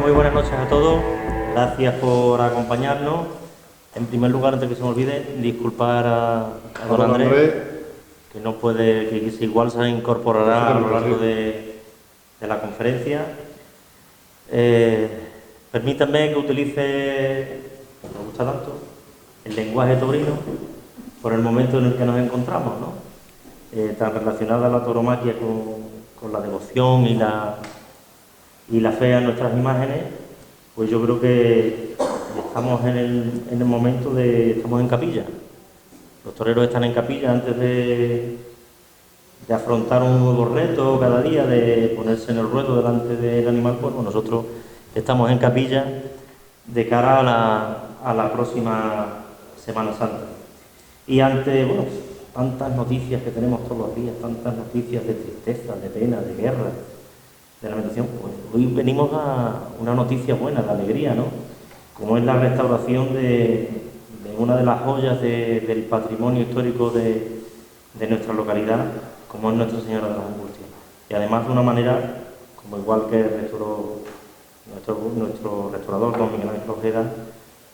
muy buenas noches a todos. Gracias por acompañarnos. En primer lugar, antes que se me olvide, disculpar a don Andrés, que no puede, que igual se incorporará a lo largo de la conferencia. Permítanme que utilice, me gusta tanto, el lenguaje taurino por el momento en el que nos encontramos, ¿no? Tan relacionada la tauromaquia con la devoción y la fe a nuestras imágenes, pues yo creo que estamos en el momento estamos en capilla. Los toreros están en capilla antes de afrontar un nuevo reto cada día, de ponerse en el ruedo delante del animal. Pues nosotros estamos en capilla de cara a la próxima Semana Santa. Y ante, bueno, tantas noticias que tenemos todos los días, tantas noticias de tristeza, de pena, de guerra, de lamentación, pues hoy venimos a una noticia buena, de alegría, ¿no? Como es la restauración de una de las joyas del patrimonio histórico de nuestra localidad, como es Nuestra Señora de las Angustias. Y además de una manera, como igual que restauró nuestro restaurador, don Miguel Ángel Ojeda,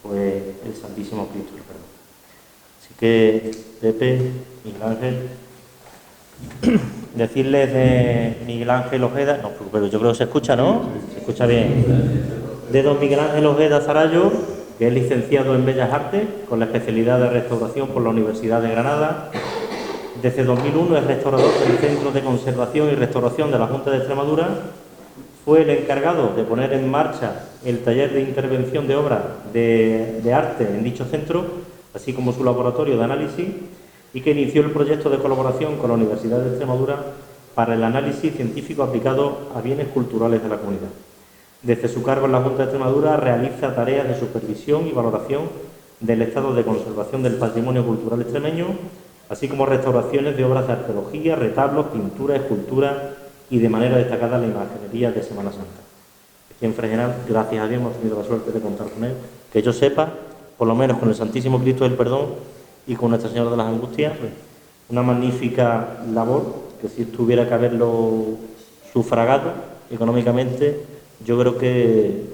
pues el Santísimo Cristo del Perdón. Así que, Pepe, Miguel Ángel, decirles de Miguel Ángel Ojeda, no, pero yo creo que se escucha, ¿no? Se escucha bien. De don Miguel Ángel Ojeda Sarallo, que es licenciado en Bellas Artes, con la especialidad de restauración por la Universidad de Granada. Desde 2001 es restaurador del Centro de Conservación y Restauración de la Junta de Extremadura. Fue el encargado de poner en marcha el taller de intervención de obras de arte en dicho centro, así como su laboratorio de análisis, y que inició el proyecto de colaboración con la Universidad de Extremadura para el análisis científico aplicado a bienes culturales de la comunidad. Desde su cargo en la Junta de Extremadura realiza tareas de supervisión y valoración del estado de conservación del patrimonio cultural extremeño, así como restauraciones de obras de arqueología, retablos, pinturas, esculturas y de manera destacada la imaginería de Semana Santa. Aquí en Fregenal, gracias a Dios, hemos tenido la suerte de contar con él. Que yo sepa, por lo menos con el Santísimo Cristo del Perdón y con Nuestra Señora de las Angustias, una magnífica labor que si tuviera que haberlo sufragado económicamente, yo creo que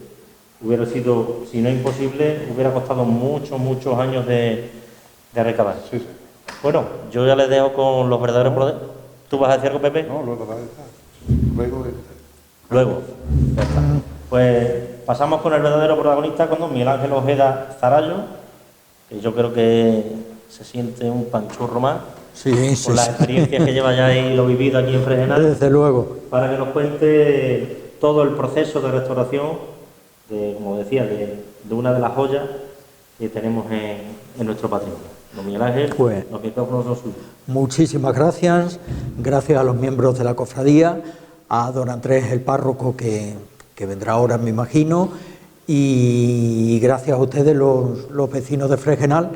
hubiera sido, si no imposible, hubiera costado muchos años de recabar. Sí, sí. Bueno, yo ya les dejo con los verdaderos poderes. ¿Tú vas a decir algo, Pepe? No, luego. Luego, ya está. Pues pasamos con el verdadero protagonista, con don Miguel Ángel Ojeda Sarallo, que yo creo que se siente un panchurro más, con las experiencias que lleva ya y lo vivido aquí en Fregenal. Desde luego. Para que nos cuente todo el proceso de restauración, como decía, de una de las joyas que tenemos en nuestro patrimonio. Don Miguel Ángel, pues, los micrófonos son suyos. Muchísimas gracias a los miembros de la cofradía, a don Andrés el párroco que vendrá ahora, me imagino, y gracias a ustedes los vecinos de Fregenal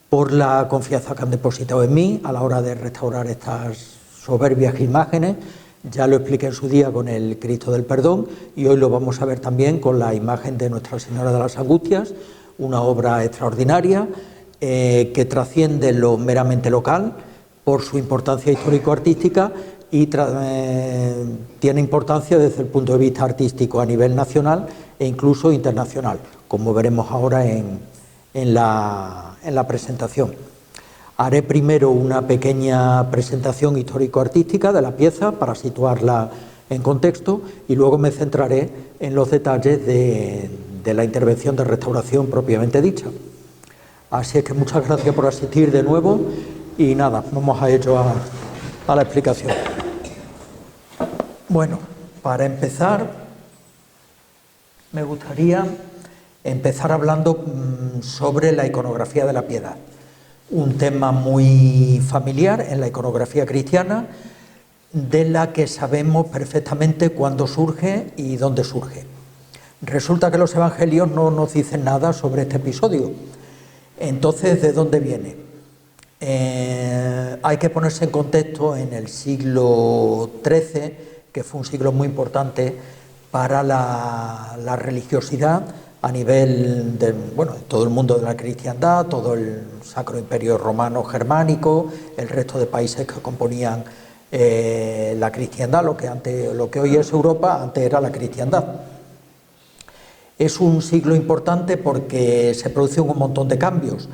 por la confianza que han depositado en mí a la hora de restaurar estas soberbias imágenes. Ya lo expliqué en su día con el Cristo del Perdón y hoy lo vamos a ver también con la imagen de Nuestra Señora de las Angustias, una obra extraordinaria que trasciende lo meramente local por su importancia histórico-artística y tiene importancia desde el punto de vista artístico a nivel nacional e incluso internacional, como veremos ahora en la presentación. Haré primero una pequeña presentación histórico-artística de la pieza para situarla en contexto y luego me centraré en los detalles de la intervención de restauración propiamente dicha. Así es que muchas gracias por asistir de nuevo y nada, vamos a ello a la explicación. Bueno, para empezar, me gustaría empezar hablando sobre la iconografía de la piedad. Un tema muy familiar en la iconografía cristiana, de la que sabemos perfectamente cuándo surge y dónde surge. Resulta que los evangelios no nos dicen nada sobre este episodio. Entonces, ¿de dónde viene? Hay que ponerse en contexto en el siglo XIII, que fue un siglo muy importante para la religiosidad a nivel de todo el mundo de la cristiandad, todo el Sacro Imperio Romano Germánico, el resto de países que componían la cristiandad, lo que hoy es Europa, antes era la cristiandad. Es un siglo importante porque se producen un montón de cambios.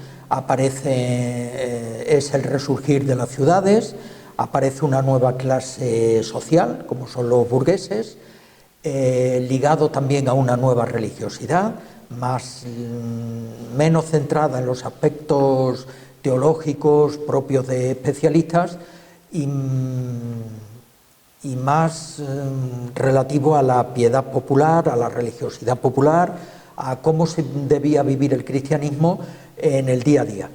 Es el resurgir de las ciudades, aparece una nueva clase social, como son los burgueses, ligado también a una nueva religiosidad, menos centrada en los aspectos teológicos propios de especialistas y más relativo a la piedad popular, a la religiosidad popular, a cómo se debía vivir el cristianismo en el día a día.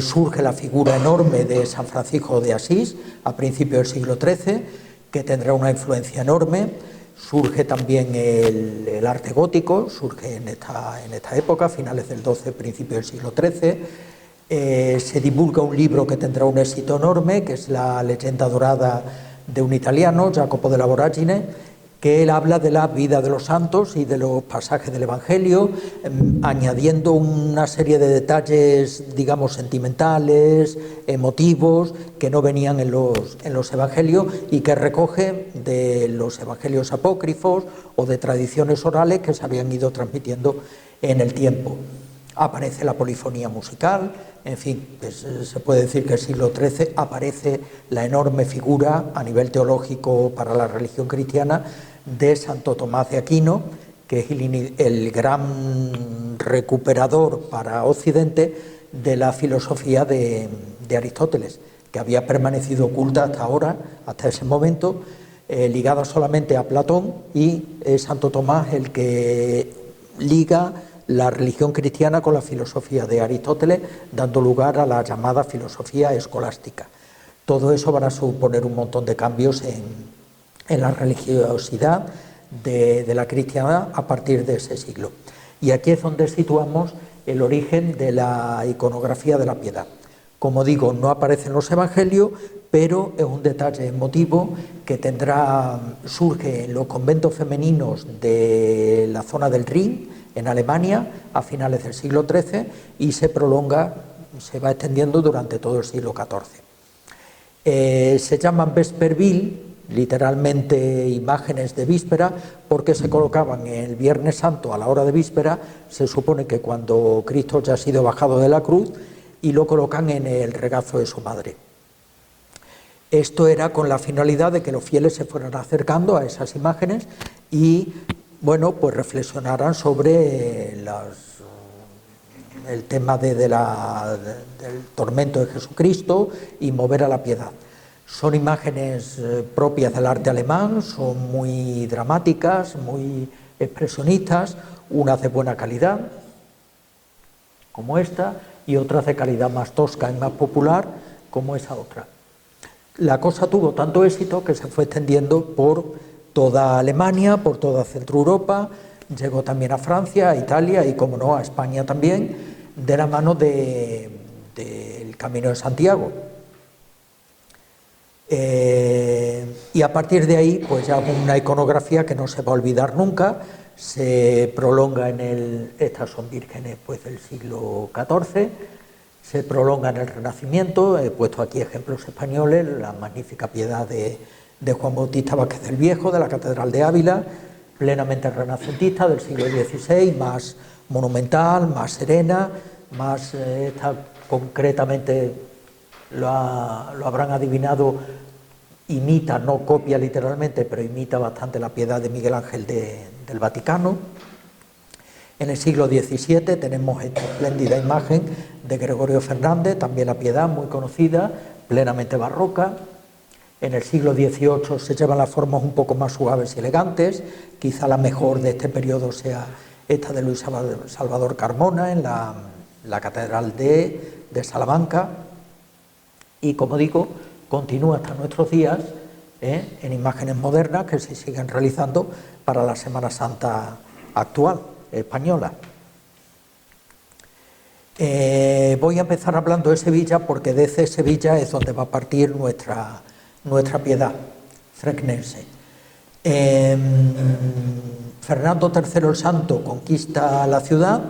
Surge la figura enorme de San Francisco de Asís a principios del siglo XIII, que tendrá una influencia enorme. Surge también el arte gótico, surge en esta época, finales del XII, principios del siglo XIII. Se divulga un libro que tendrá un éxito enorme, que es La leyenda dorada de un italiano, Jacopo della Voragine, que él habla de la vida de los santos y de los pasajes del Evangelio, añadiendo una serie de detalles, digamos, sentimentales, emotivos, que no venían en los Evangelios y que recoge de los Evangelios apócrifos o de tradiciones orales que se habían ido transmitiendo en el tiempo. Aparece la polifonía musical, en fin, pues, se puede decir que en el siglo XIII aparece la enorme figura a nivel teológico para la religión cristiana de Santo Tomás de Aquino, que es el gran recuperador para Occidente de la filosofía de Aristóteles, que había permanecido oculta hasta ahora, hasta ese momento, ligada solamente a Platón, y es Santo Tomás el que liga la religión cristiana con la filosofía de Aristóteles, dando lugar a la llamada filosofía escolástica. Todo eso va a suponer un montón de cambios en la religiosidad de la cristiandad a partir de ese siglo. Y aquí es donde situamos el origen de la iconografía de la piedad. Como digo, no aparece en los evangelios, pero es un detalle emotivo que surge en los conventos femeninos de la zona del Rin, en Alemania, a finales del siglo XIII, y se va extendiendo durante todo el siglo XIV. Se llaman Vesperville, literalmente imágenes de víspera, porque se colocaban el Viernes Santo a la hora de víspera, se supone que cuando Cristo ya ha sido bajado de la cruz, y lo colocan en el regazo de su madre. Esto era con la finalidad de que los fieles se fueran acercando a esas imágenes y, bueno, pues reflexionaran sobre el tema del tormento de Jesucristo y mover a la piedad. Son imágenes propias del arte alemán, son muy dramáticas, muy expresionistas, unas de buena calidad, como esta, y otras de calidad más tosca y más popular, como esa otra. La cosa tuvo tanto éxito que se fue extendiendo por toda Alemania, por toda Centro Europa, llegó también a Francia, a Italia y, como no, a España también, de la mano del Camino de Santiago. Y a partir de ahí, pues ya una iconografía que no se va a olvidar nunca, se prolonga estas son vírgenes pues del siglo XIV, se prolonga en el Renacimiento. He puesto aquí ejemplos españoles, la magnífica piedad de Juan Bautista Vázquez del Viejo, de la Catedral de Ávila, plenamente renacentista del siglo XVI, más monumental, más serena, esta concretamente lo habrán adivinado, imita, no copia literalmente, pero imita bastante la piedad de Miguel Ángel del Vaticano. En el siglo XVII tenemos esta espléndida imagen de Gregorio Fernández, también la piedad muy conocida, plenamente barroca. En el siglo XVIII se llevan las formas un poco más suaves y elegantes, quizá la mejor de este periodo sea esta de Luis Salvador Carmona en la Catedral de Salamanca, y, como digo, continúa hasta nuestros días en imágenes modernas que se siguen realizando para la Semana Santa actual española. Voy a empezar hablando de Sevilla porque desde Sevilla es donde va a partir nuestra piedad fregnense. Fernando III el Santo conquista la ciudad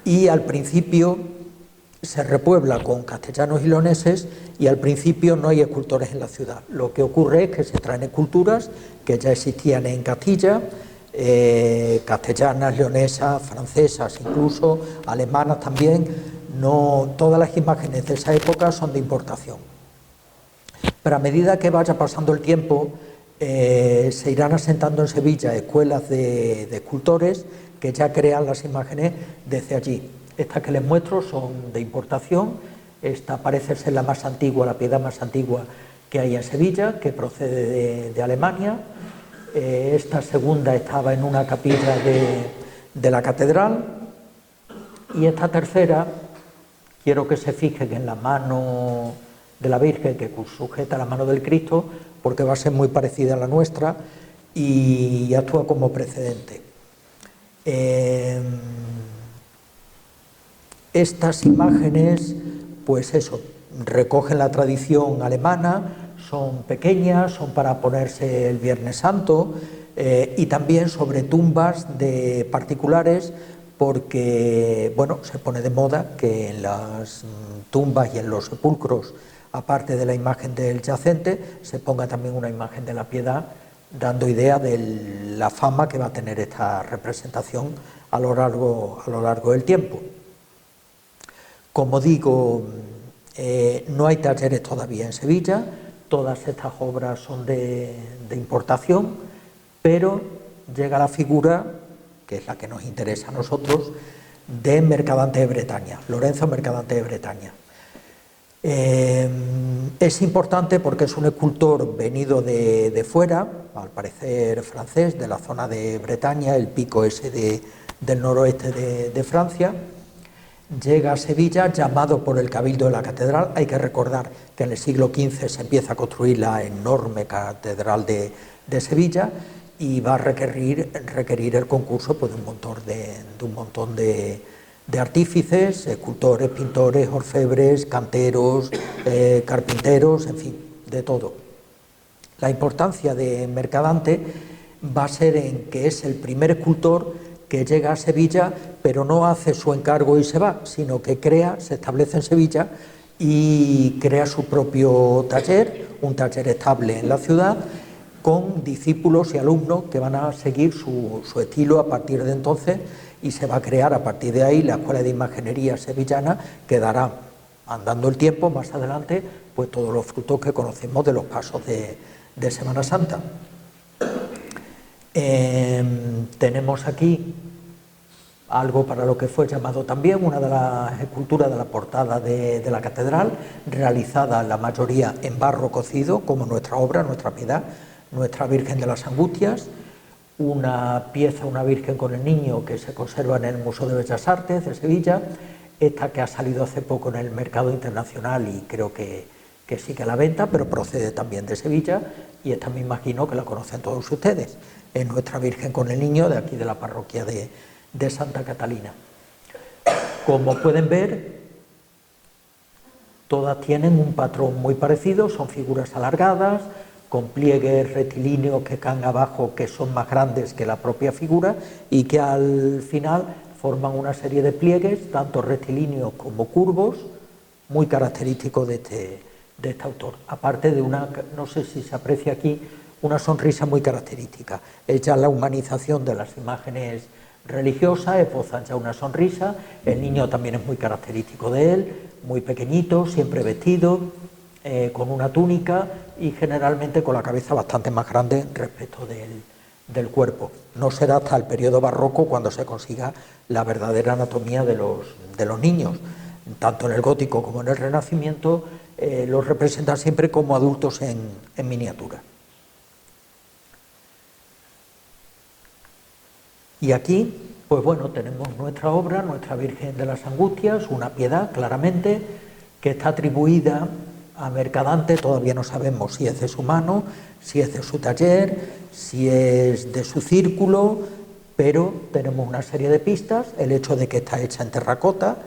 y al principio se repuebla con castellanos y leoneses, y al principio no hay escultores en la ciudad. Lo que ocurre es que se traen esculturas que ya existían en Castilla, castellanas, leonesas, francesas, incluso alemanas también. No todas las imágenes de esa época son de importación. Pero a medida que vaya pasando el tiempo, se irán asentando en Sevilla escuelas de escultores que ya crean las imágenes desde allí. Estas que les muestro son de importación. Esta parece ser la más antigua, la piedad más antigua que hay en Sevilla, que procede de Alemania. Esta segunda estaba en una capilla de la catedral. Y esta tercera, quiero que se fijen en la mano de la Virgen que sujeta la mano del Cristo, porque va a ser muy parecida a la nuestra y actúa como precedente. Estas imágenes, pues eso, recogen la tradición alemana, son pequeñas, son para ponerse el Viernes Santo, y también sobre tumbas de particulares, porque bueno, se pone de moda que en las tumbas y en los sepulcros, aparte de la imagen del yacente, se ponga también una imagen de la Piedad, dando idea de la fama que va a tener esta representación a lo largo del tiempo. Como digo, no hay talleres todavía en Sevilla, todas estas obras son de importación, pero llega la figura, que es la que nos interesa a nosotros, de Mercadante de Bretaña, Lorenzo Mercadante de Bretaña. Es importante porque es un escultor venido de fuera, al parecer francés, de la zona de Bretaña, el pico ese del noroeste de Francia. Llega a Sevilla llamado por el Cabildo de la Catedral. Hay que recordar que en el siglo XV se empieza a construir la enorme Catedral de Sevilla y va a requerir el concurso pues, de un montón de artífices, escultores, pintores, orfebres, canteros, carpinteros, en fin, de todo. La importancia de Mercadante va a ser en que es el primer escultor que llega a Sevilla, pero no hace su encargo y se va, sino que se establece en Sevilla y crea su propio taller, un taller estable en la ciudad, con discípulos y alumnos que van a seguir su estilo a partir de entonces, y se va a crear a partir de ahí la Escuela de Imaginería Sevillana, que dará, andando el tiempo, más adelante, pues todos los frutos que conocemos de los pasos de Semana Santa. Tenemos aquí algo para lo que fue llamado también una de las esculturas de la portada de la catedral, realizada la mayoría en barro cocido, como nuestra obra, nuestra Piedad, nuestra Virgen de las Angustias, una pieza, una Virgen con el Niño, que se conserva en el Museo de Bellas Artes de Sevilla, esta que ha salido hace poco en el mercado internacional y creo que sigue a la venta, pero procede también de Sevilla, y esta me imagino que la conocen todos ustedes, es nuestra Virgen con el Niño, de aquí de la parroquia de Santa Catalina. Como pueden ver, todas tienen un patrón muy parecido, son figuras alargadas, con pliegues rectilíneos que caen abajo, que son más grandes que la propia figura y que al final forman una serie de pliegues, tanto rectilíneos como curvos, muy característicos de este autor. Aparte de una, no sé si se aprecia aquí, una sonrisa muy característica. Es ya la humanización de las imágenes religiosas, esbozan ya una sonrisa. El niño también es muy característico de él, muy pequeñito, siempre vestido, con una túnica y generalmente con la cabeza bastante más grande respecto del cuerpo. No será hasta el periodo barroco cuando se consiga la verdadera anatomía de los niños. Tanto en el gótico como en el Renacimiento los representan siempre como adultos en miniatura. Y aquí, pues bueno, tenemos nuestra obra, nuestra Virgen de las Angustias, una Piedad, claramente, que está atribuida a Mercadante. Todavía no sabemos si es de su mano, si es de su taller, si es de su círculo, pero tenemos una serie de pistas. El hecho de que está hecha en terracota,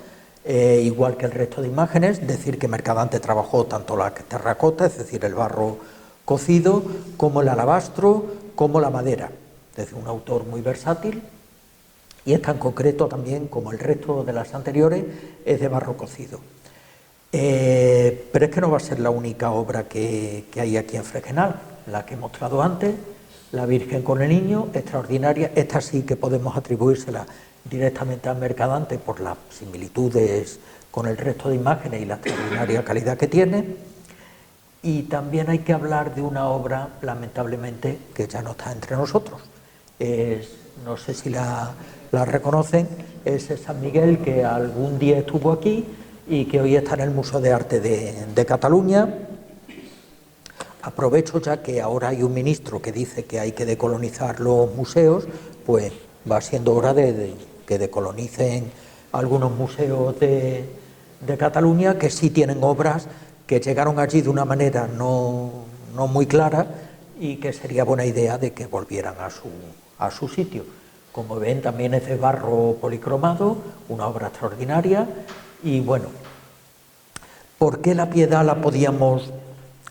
igual que el resto de imágenes, decir que Mercadante trabajó tanto la terracota, es decir, el barro cocido, como el alabastro, como la madera. Es decir, un autor muy versátil, y esta en concreto también, como el resto de las anteriores, es de barro cocido. Pero es que no va a ser la única obra que hay aquí en Fregenal. La que he mostrado antes La Virgen con el Niño, extraordinaria. Esta sí que podemos atribuírsela directamente al Mercadante por las similitudes con el resto de imágenes y la extraordinaria calidad que tiene. Y también hay que hablar de una obra, lamentablemente, que ya no está entre nosotros. No sé si la reconocen, es San Miguel, que algún día estuvo aquí y que hoy está en el Museo de Arte de Cataluña. Aprovecho, ya que ahora hay un ministro que dice que hay que decolonizar los museos, pues va siendo hora de que decolonicen algunos museos de Cataluña, que sí tienen obras que llegaron allí de una manera no muy clara y que sería buena idea de que volvieran a su sitio. Como ven, también es de barro policromado, una obra extraordinaria. Y bueno, ¿por qué la Piedad la podíamos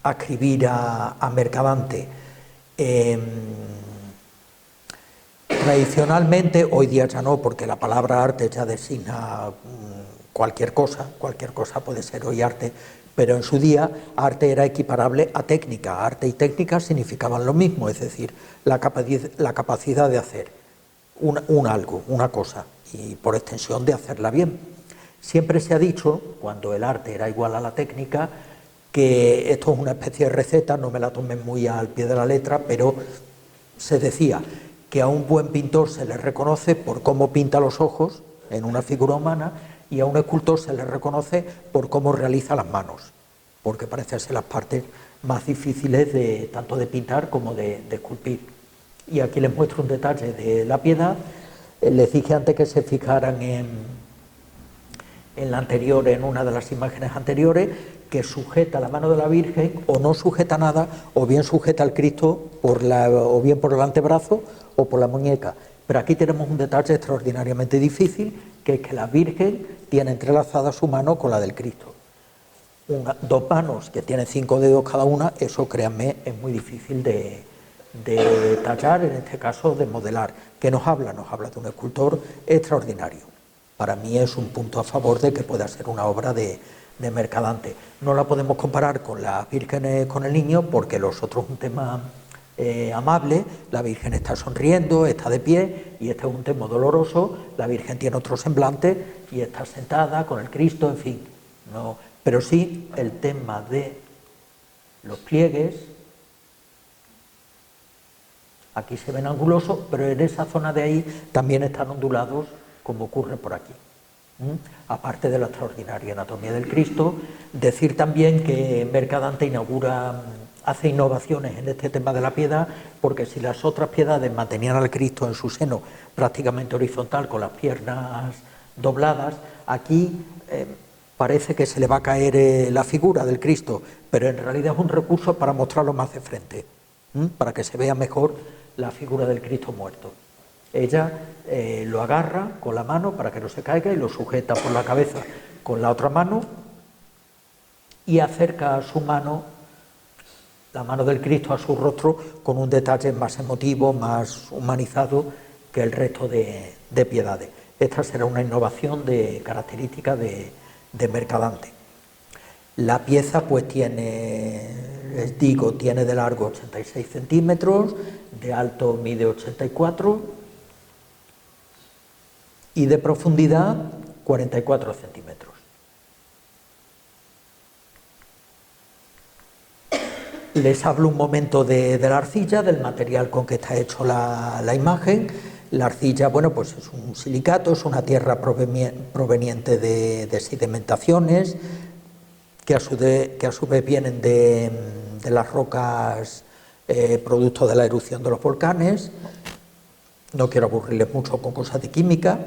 adscribir a Mercadante? Tradicionalmente, hoy día ya no, porque la palabra arte ya designa cualquier cosa puede ser hoy arte, pero en su día arte era equiparable a técnica. Arte y técnica significaban lo mismo, es decir, la capacidad de hacer algo, una cosa, y por extensión de hacerla bien. Siempre se ha dicho, cuando el arte era igual a la técnica, que esto es una especie de receta, no me la tomen muy al pie de la letra, pero se decía que a un buen pintor se le reconoce por cómo pinta los ojos en una figura humana, y a un escultor se le reconoce por cómo realiza las manos, porque parece ser las partes más difíciles tanto de pintar como de esculpir. Y aquí les muestro un detalle de la Piedad. Les dije antes que se fijaran en la anterior, en una de las imágenes anteriores, que sujeta la mano de la Virgen, o no sujeta nada, o bien sujeta al Cristo o bien por el antebrazo o por la muñeca. Pero aquí tenemos un detalle extraordinariamente difícil, que es que la Virgen tiene entrelazada su mano con la del Cristo. Dos manos que tienen 5 dedos cada una, eso, créanme, es muy difícil de tallar, en este caso de modelar. ¿Qué nos habla? Nos habla de un escultor extraordinario. Para mí es un punto a favor de que pueda ser una obra de Mercadante. No la podemos comparar con las vírgenes con el Niño, porque los otros es un tema amable, la Virgen está sonriendo, está de pie, y este es un tema doloroso, la Virgen tiene otro semblante y está sentada con el Cristo, en fin. No, pero sí el tema de los pliegues, aquí se ven angulosos, pero en esa zona de ahí también están ondulados, como ocurre por aquí. Aparte de la extraordinaria anatomía del Cristo, decir también que Mercadante hace innovaciones en este tema de la piedad, porque si las otras piedades mantenían al Cristo en su seno prácticamente horizontal, con las piernas dobladas, aquí parece que se le va a caer la figura del Cristo, pero en realidad es un recurso para mostrarlo más de frente, para que se vea mejor la figura del Cristo muerto. Ella lo agarra con la mano para que no se caiga y lo sujeta por la cabeza con la otra mano y acerca a su mano, la mano del Cristo, a su rostro, con un detalle más emotivo, más humanizado que el resto de piedades. Esta será una innovación característica de Mercadante. La pieza pues les digo, tiene de largo 86 centímetros, de alto mide 84 y de profundidad 44 centímetros. Les hablo un momento de la arcilla, del material con que está hecho la imagen. La arcilla, bueno, pues es un silicato, es una tierra proveniente de sedimentaciones que a su vez vienen de las rocas producto de la erupción de los volcanes. No quiero aburrirles mucho con cosas de química,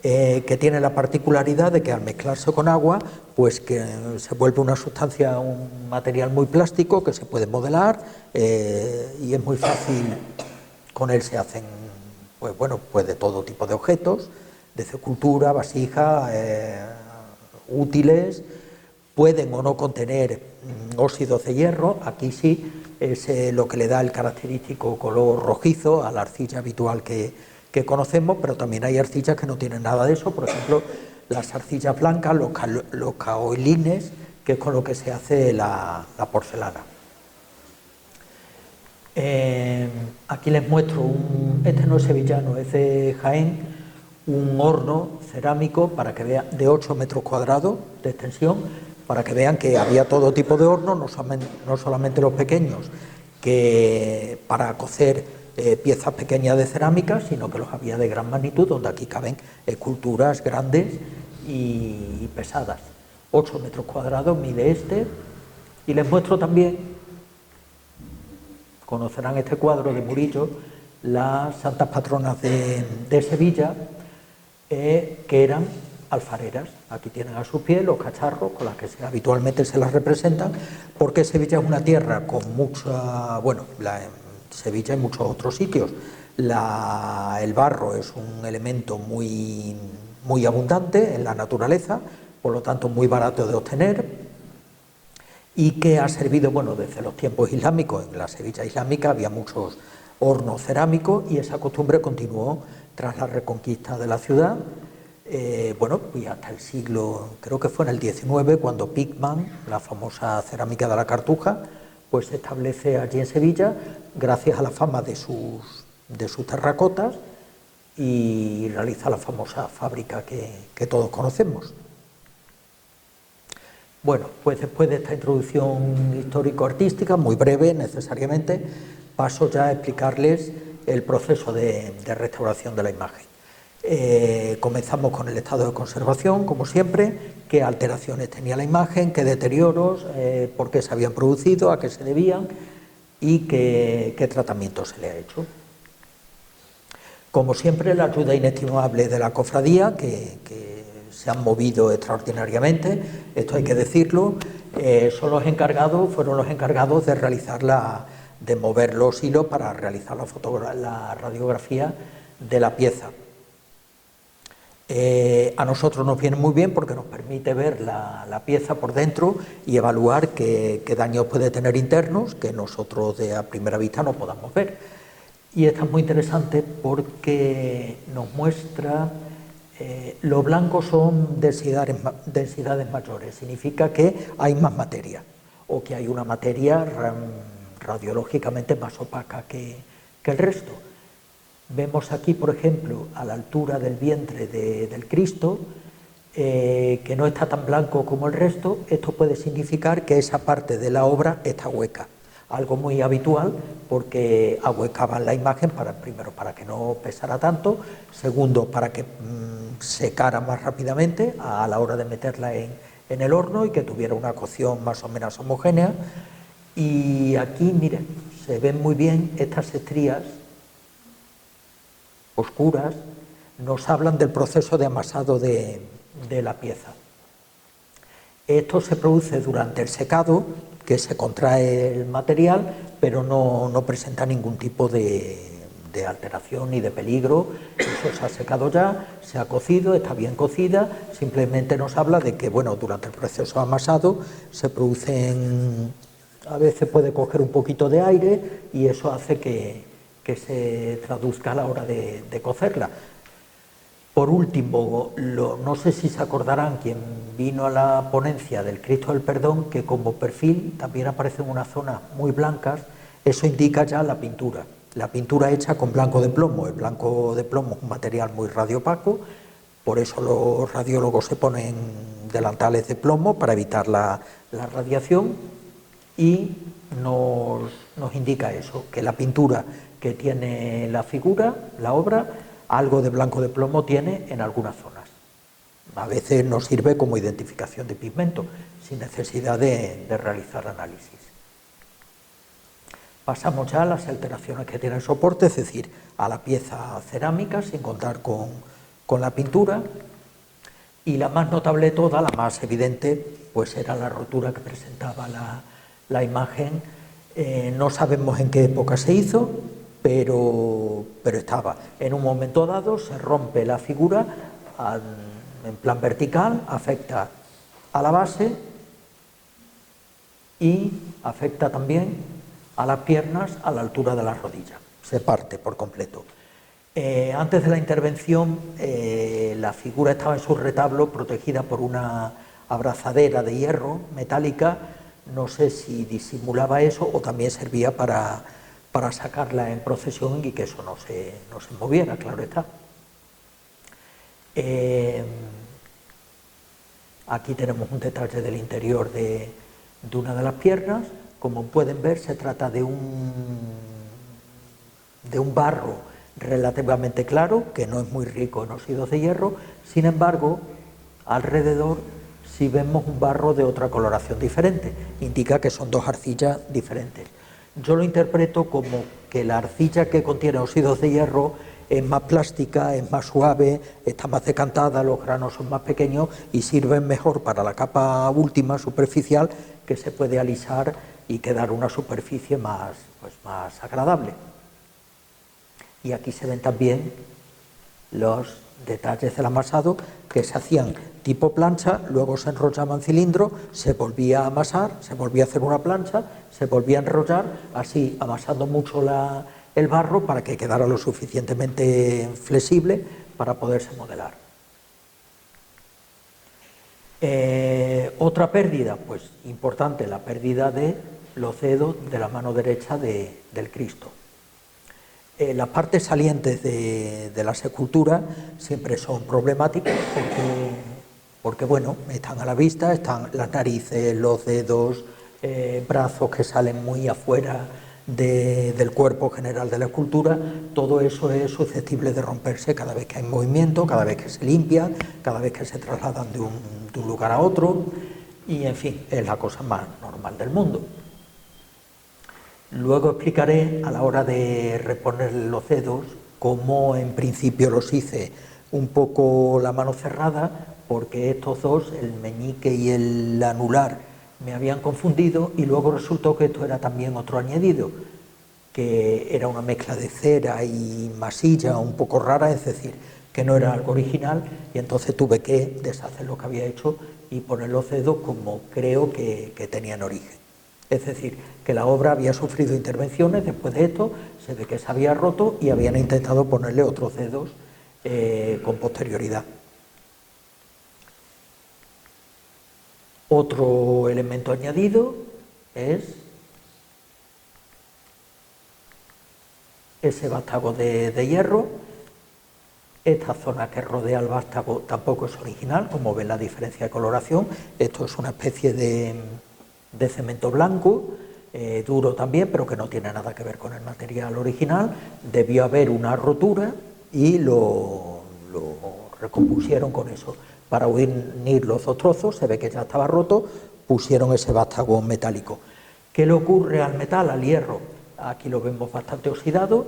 que tiene la particularidad de que al mezclarse con agua, pues que se vuelve una sustancia, un material muy plástico que se puede modelar y es muy fácil. Con él se hacen, pues bueno, pues de todo tipo de objetos, desde escultura, vasija, útiles. Pueden o no contener óxidos de hierro. Aquí sí es lo que le da el característico color rojizo a la arcilla habitual que conocemos, pero también hay arcillas que no tienen nada de eso, por ejemplo las arcillas blancas, los caolines, que es con lo que se hace la porcelana. Aquí les muestro, este no es sevillano, es de Jaén, un horno cerámico para que vean, de 8 metros cuadrados de extensión, para que vean que había todo tipo de hornos, no solamente los pequeños, que para cocer piezas pequeñas de cerámica, sino que los había de gran magnitud, donde aquí caben esculturas grandes y pesadas. 8 metros cuadrados mide este, y les muestro también, conocerán este cuadro de Murillo, las santas patronas de Sevilla, que eran alfareras. Aquí tienen a sus pies los cacharros con los que habitualmente se las representan, porque Sevilla es una tierra con mucha, bueno, en Sevilla y muchos otros sitios, el barro es un elemento muy, muy abundante en la naturaleza, por lo tanto muy barato de obtener, y que ha servido, bueno, desde los tiempos islámicos. En la Sevilla islámica había muchos hornos cerámicos y esa costumbre continuó tras la reconquista de la ciudad, bueno, pues hasta el siglo, creo que fue en el XIX, cuando Pigman, la famosa cerámica de la Cartuja, pues se establece allí en Sevilla, gracias a la fama de sus terracotas, y realiza la famosa fábrica que todos conocemos. Bueno, pues después de esta introducción histórico-artística, muy breve necesariamente, paso ya a explicarles el proceso de restauración de la imagen. Comenzamos con el estado de conservación, como siempre, qué alteraciones tenía la imagen, qué deterioros, por qué se habían producido, a qué se debían y qué tratamiento se le ha hecho. Como siempre, la ayuda inestimable de la cofradía, que se han movido extraordinariamente, esto hay que decirlo, fueron los encargados de realizar de mover los hilos para realizar la radiografía de la pieza. A nosotros nos viene muy bien porque nos permite ver la pieza por dentro y evaluar qué daños puede tener internos que nosotros a primera vista no podamos ver. Y esto es muy interesante porque nos muestra los blancos son densidades mayores, significa que hay más materia o que hay una materia radiológicamente más opaca que el resto. Vemos aquí, por ejemplo, a la altura del vientre del Cristo, que no está tan blanco como el resto. Esto puede significar que esa parte de la obra está hueca, algo muy habitual porque ahuecaban la imagen primero para que no pesara tanto, segundo para que secara más rápidamente a la hora de meterla en el horno y que tuviera una cocción más o menos homogénea. Y aquí, miren, se ven muy bien estas estrías oscuras, nos hablan del proceso de amasado de la pieza. Esto se produce durante el secado, que se contrae el material, pero no presenta ningún tipo de alteración ni de peligro. Eso se ha secado ya, se ha cocido, está bien cocida, simplemente nos habla de que, bueno, durante el proceso de amasado se producen, a veces puede coger un poquito de aire y eso hace que se traduzca a la hora de cocerla. Por último, no sé si se acordarán quien vino a la ponencia del Cristo del Perdón, que como perfil también aparecen unas zonas muy blancas, eso indica ya la pintura hecha con blanco de plomo. El blanco de plomo es un material muy radiopaco, por eso los radiólogos se ponen delantales de plomo para evitar la radiación, y nos indica eso, que la pintura que tiene la figura, la obra, algo de blanco de plomo tiene en algunas zonas. A veces nos sirve como identificación de pigmento, sin necesidad de realizar análisis. Pasamos ya a las alteraciones que tiene el soporte, es decir, a la pieza cerámica, sin contar con la pintura. Y la más notable de todas, la más evidente, pues era la rotura que presentaba la imagen. No sabemos en qué época se hizo, pero estaba. En un momento dado se rompe la figura en plan vertical, afecta a la base y afecta también a las piernas a la altura de la rodilla. Se parte por completo. Antes de la intervención, la figura estaba en su retablo protegida por una abrazadera de hierro metálica. No sé si disimulaba eso o también servía para para sacarla en procesión y que eso no se moviera, claro está. Aquí tenemos un detalle del interior de una de las piernas. Como pueden ver, se trata de un barro relativamente claro, que no es muy rico en óxidos de hierro. Sin embargo, alrededor sí vemos un barro de otra coloración diferente, indica que son dos arcillas diferentes. Yo lo interpreto como que la arcilla que contiene óxidos de hierro es más plástica, es más suave, está más decantada, los granos son más pequeños y sirven mejor para la capa última superficial, que se puede alisar y quedar una superficie más agradable. Y aquí se ven también los detalles del amasado, que se hacían tipo plancha, luego se enrollaban cilindro, se volvía a amasar, se volvía a hacer una plancha, se volvía a enrollar, así amasando mucho el barro para que quedara lo suficientemente flexible para poderse modelar. Otra pérdida, pues importante, la pérdida de los dedos de la mano derecha del Cristo. Las partes salientes de las esculturas siempre son problemáticas porque bueno, están a la vista, están las narices, los dedos, brazos que salen muy afuera del cuerpo general de la escultura. Todo eso es susceptible de romperse cada vez que hay movimiento, cada vez que se limpian, cada vez que se trasladan de un lugar a otro, y en fin, es la cosa más normal del mundo. Luego explicaré, a la hora de reponer los dedos, cómo en principio los hice un poco la mano cerrada, porque estos dos, el meñique y el anular, me habían confundido, y luego resultó que esto era también otro añadido, que era una mezcla de cera y masilla un poco rara, es decir, que no era algo original, y entonces tuve que deshacer lo que había hecho y poner los dedos como creo que tenían origen. Es decir, que la obra había sufrido intervenciones después de esto, se ve que se había roto y habían intentado ponerle otros dedos con posterioridad. Otro elemento añadido es ese vástago de hierro. Esta zona que rodea el vástago tampoco es original, como ven la diferencia de coloración. Esto es una especie de cemento blanco, duro también, pero que no tiene nada que ver con el material original. Debió haber una rotura y lo recompusieron con eso. Para unir los dos trozos, se ve que ya estaba roto, pusieron ese vástago metálico. ¿Qué le ocurre al metal, al hierro? Aquí lo vemos bastante oxidado,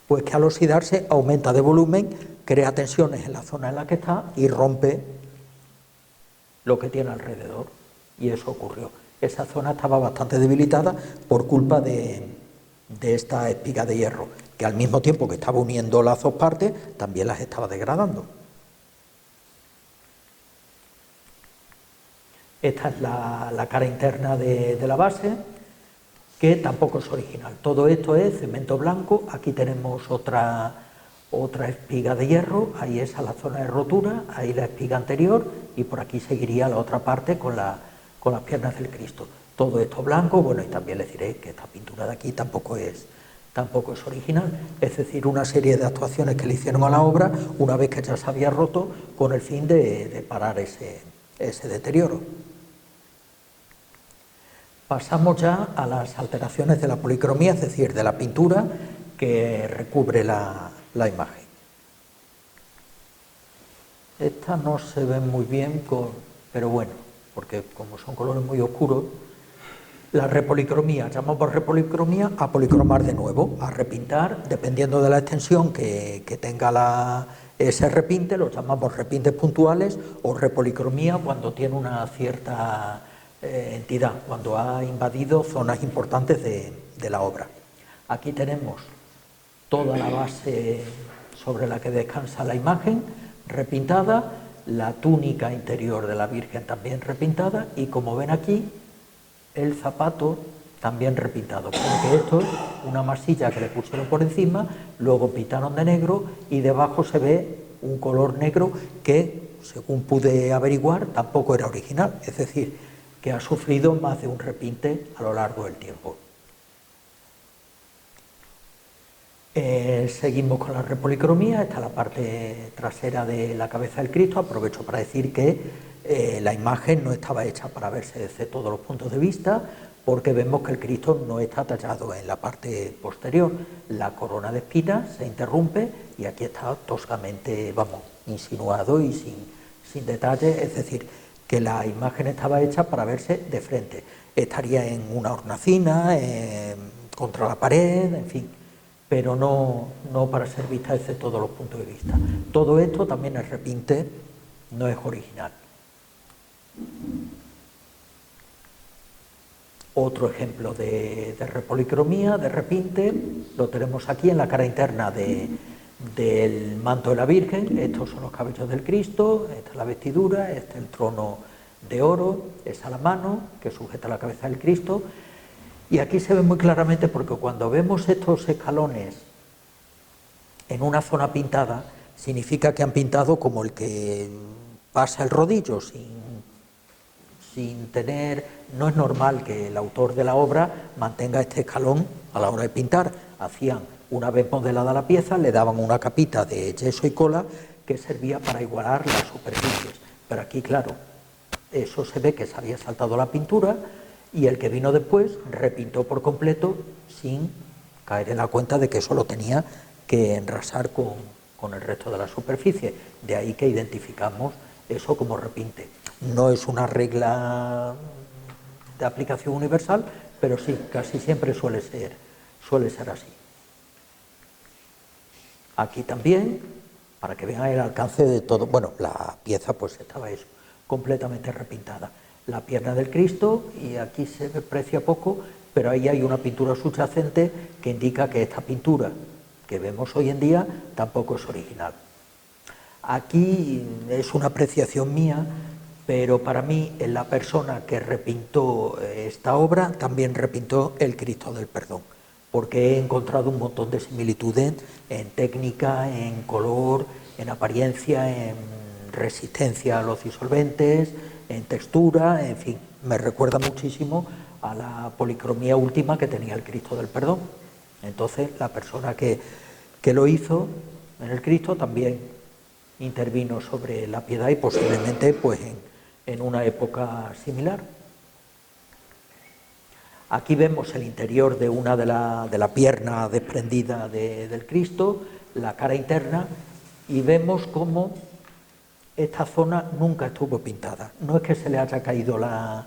pues que al oxidarse aumenta de volumen, crea tensiones en la zona en la que está y rompe lo que tiene alrededor, y eso ocurrió. Esa zona estaba bastante debilitada por culpa de esta espiga de hierro, que al mismo tiempo que estaba uniendo las dos partes, también las estaba degradando. Esta es la cara interna de la base, que tampoco es original. Todo esto es cemento blanco. Aquí tenemos otra espiga de hierro, ahí es la zona de rotura, ahí la espiga anterior, y por aquí seguiría la otra parte con las piernas del Cristo. Todo esto blanco. Bueno, y también les diré que esta pintura de aquí tampoco es original, es decir, una serie de actuaciones que le hicieron a la obra una vez que ya se había roto, con el fin de parar ese deterioro. Pasamos ya a las alteraciones de la policromía, es decir, de la pintura que recubre la imagen. Esta no se ve muy bien, pero bueno, porque como son colores muy oscuros. La repolicromía, llamamos repolicromía a policromar de nuevo, a repintar, dependiendo de la extensión que tenga ese repinte, lo llamamos repintes puntuales, o repolicromía cuando tiene una cierta entidad, cuando ha invadido zonas importantes de la obra. Aquí tenemos toda la base sobre la que descansa la imagen repintada, la túnica interior de la Virgen también repintada, y como ven aquí, el zapato también repintado, porque esto es una masilla que le pusieron por encima, luego pintaron de negro y debajo se ve un color negro que, según pude averiguar, tampoco era original, es decir, que ha sufrido más de un repinte a lo largo del tiempo. Seguimos con la repolicromía. Esta es la parte trasera de la cabeza del Cristo. Aprovecho para decir que la imagen no estaba hecha para verse desde todos los puntos de vista, porque vemos que el Cristo no está tallado en la parte posterior. La corona de espinas se interrumpe y aquí está toscamente, vamos, insinuado y sin detalle, es decir, que la imagen estaba hecha para verse de frente. Estaría en una hornacina, contra la pared, en fin, pero no para ser vista desde todos los puntos de vista. Todo esto también es repinte, no es original. Otro ejemplo de repolicromía, de repinte, lo tenemos aquí en la cara interna del manto de la Virgen. Estos son los cabellos del Cristo, esta es la vestidura, este es el trono de oro, esa la mano que sujeta la cabeza del Cristo. Y aquí se ve muy claramente, porque cuando vemos estos escalones en una zona pintada, significa que han pintado como el que pasa el rodillo, sin tener. No es normal que el autor de la obra mantenga este escalón a la hora de pintar. Hacían, una vez modelada la pieza, le daban una capita de yeso y cola que servía para igualar las superficies. Pero aquí, claro, eso se ve que se había saltado la pintura, y el que vino después repintó por completo sin caer en la cuenta de que eso lo tenía que enrasar con el resto de la superficie. De ahí que identificamos eso como repinte. No es una regla de aplicación universal, pero sí, casi siempre suele ser así. Aquí también, para que vean el alcance de todo, bueno, la pieza pues estaba eso, completamente repintada. La pierna del Cristo, y aquí se aprecia poco, pero ahí hay una pintura subyacente que indica que esta pintura que vemos hoy en día tampoco es original. Aquí es una apreciación mía, pero para mí la persona que repintó esta obra también repintó el Cristo del Perdón, porque he encontrado un montón de similitudes en técnica, en color, en apariencia, en resistencia a los disolventes, en textura, en fin, me recuerda muchísimo a la policromía última que tenía el Cristo del Perdón. Entonces, la persona que lo hizo en el Cristo también intervino sobre la piedad, y posiblemente pues en una época similar. Aquí vemos el interior de una de la pierna desprendida del Cristo, la cara interna, y vemos cómo esta zona nunca estuvo pintada. No es que se le haya caído la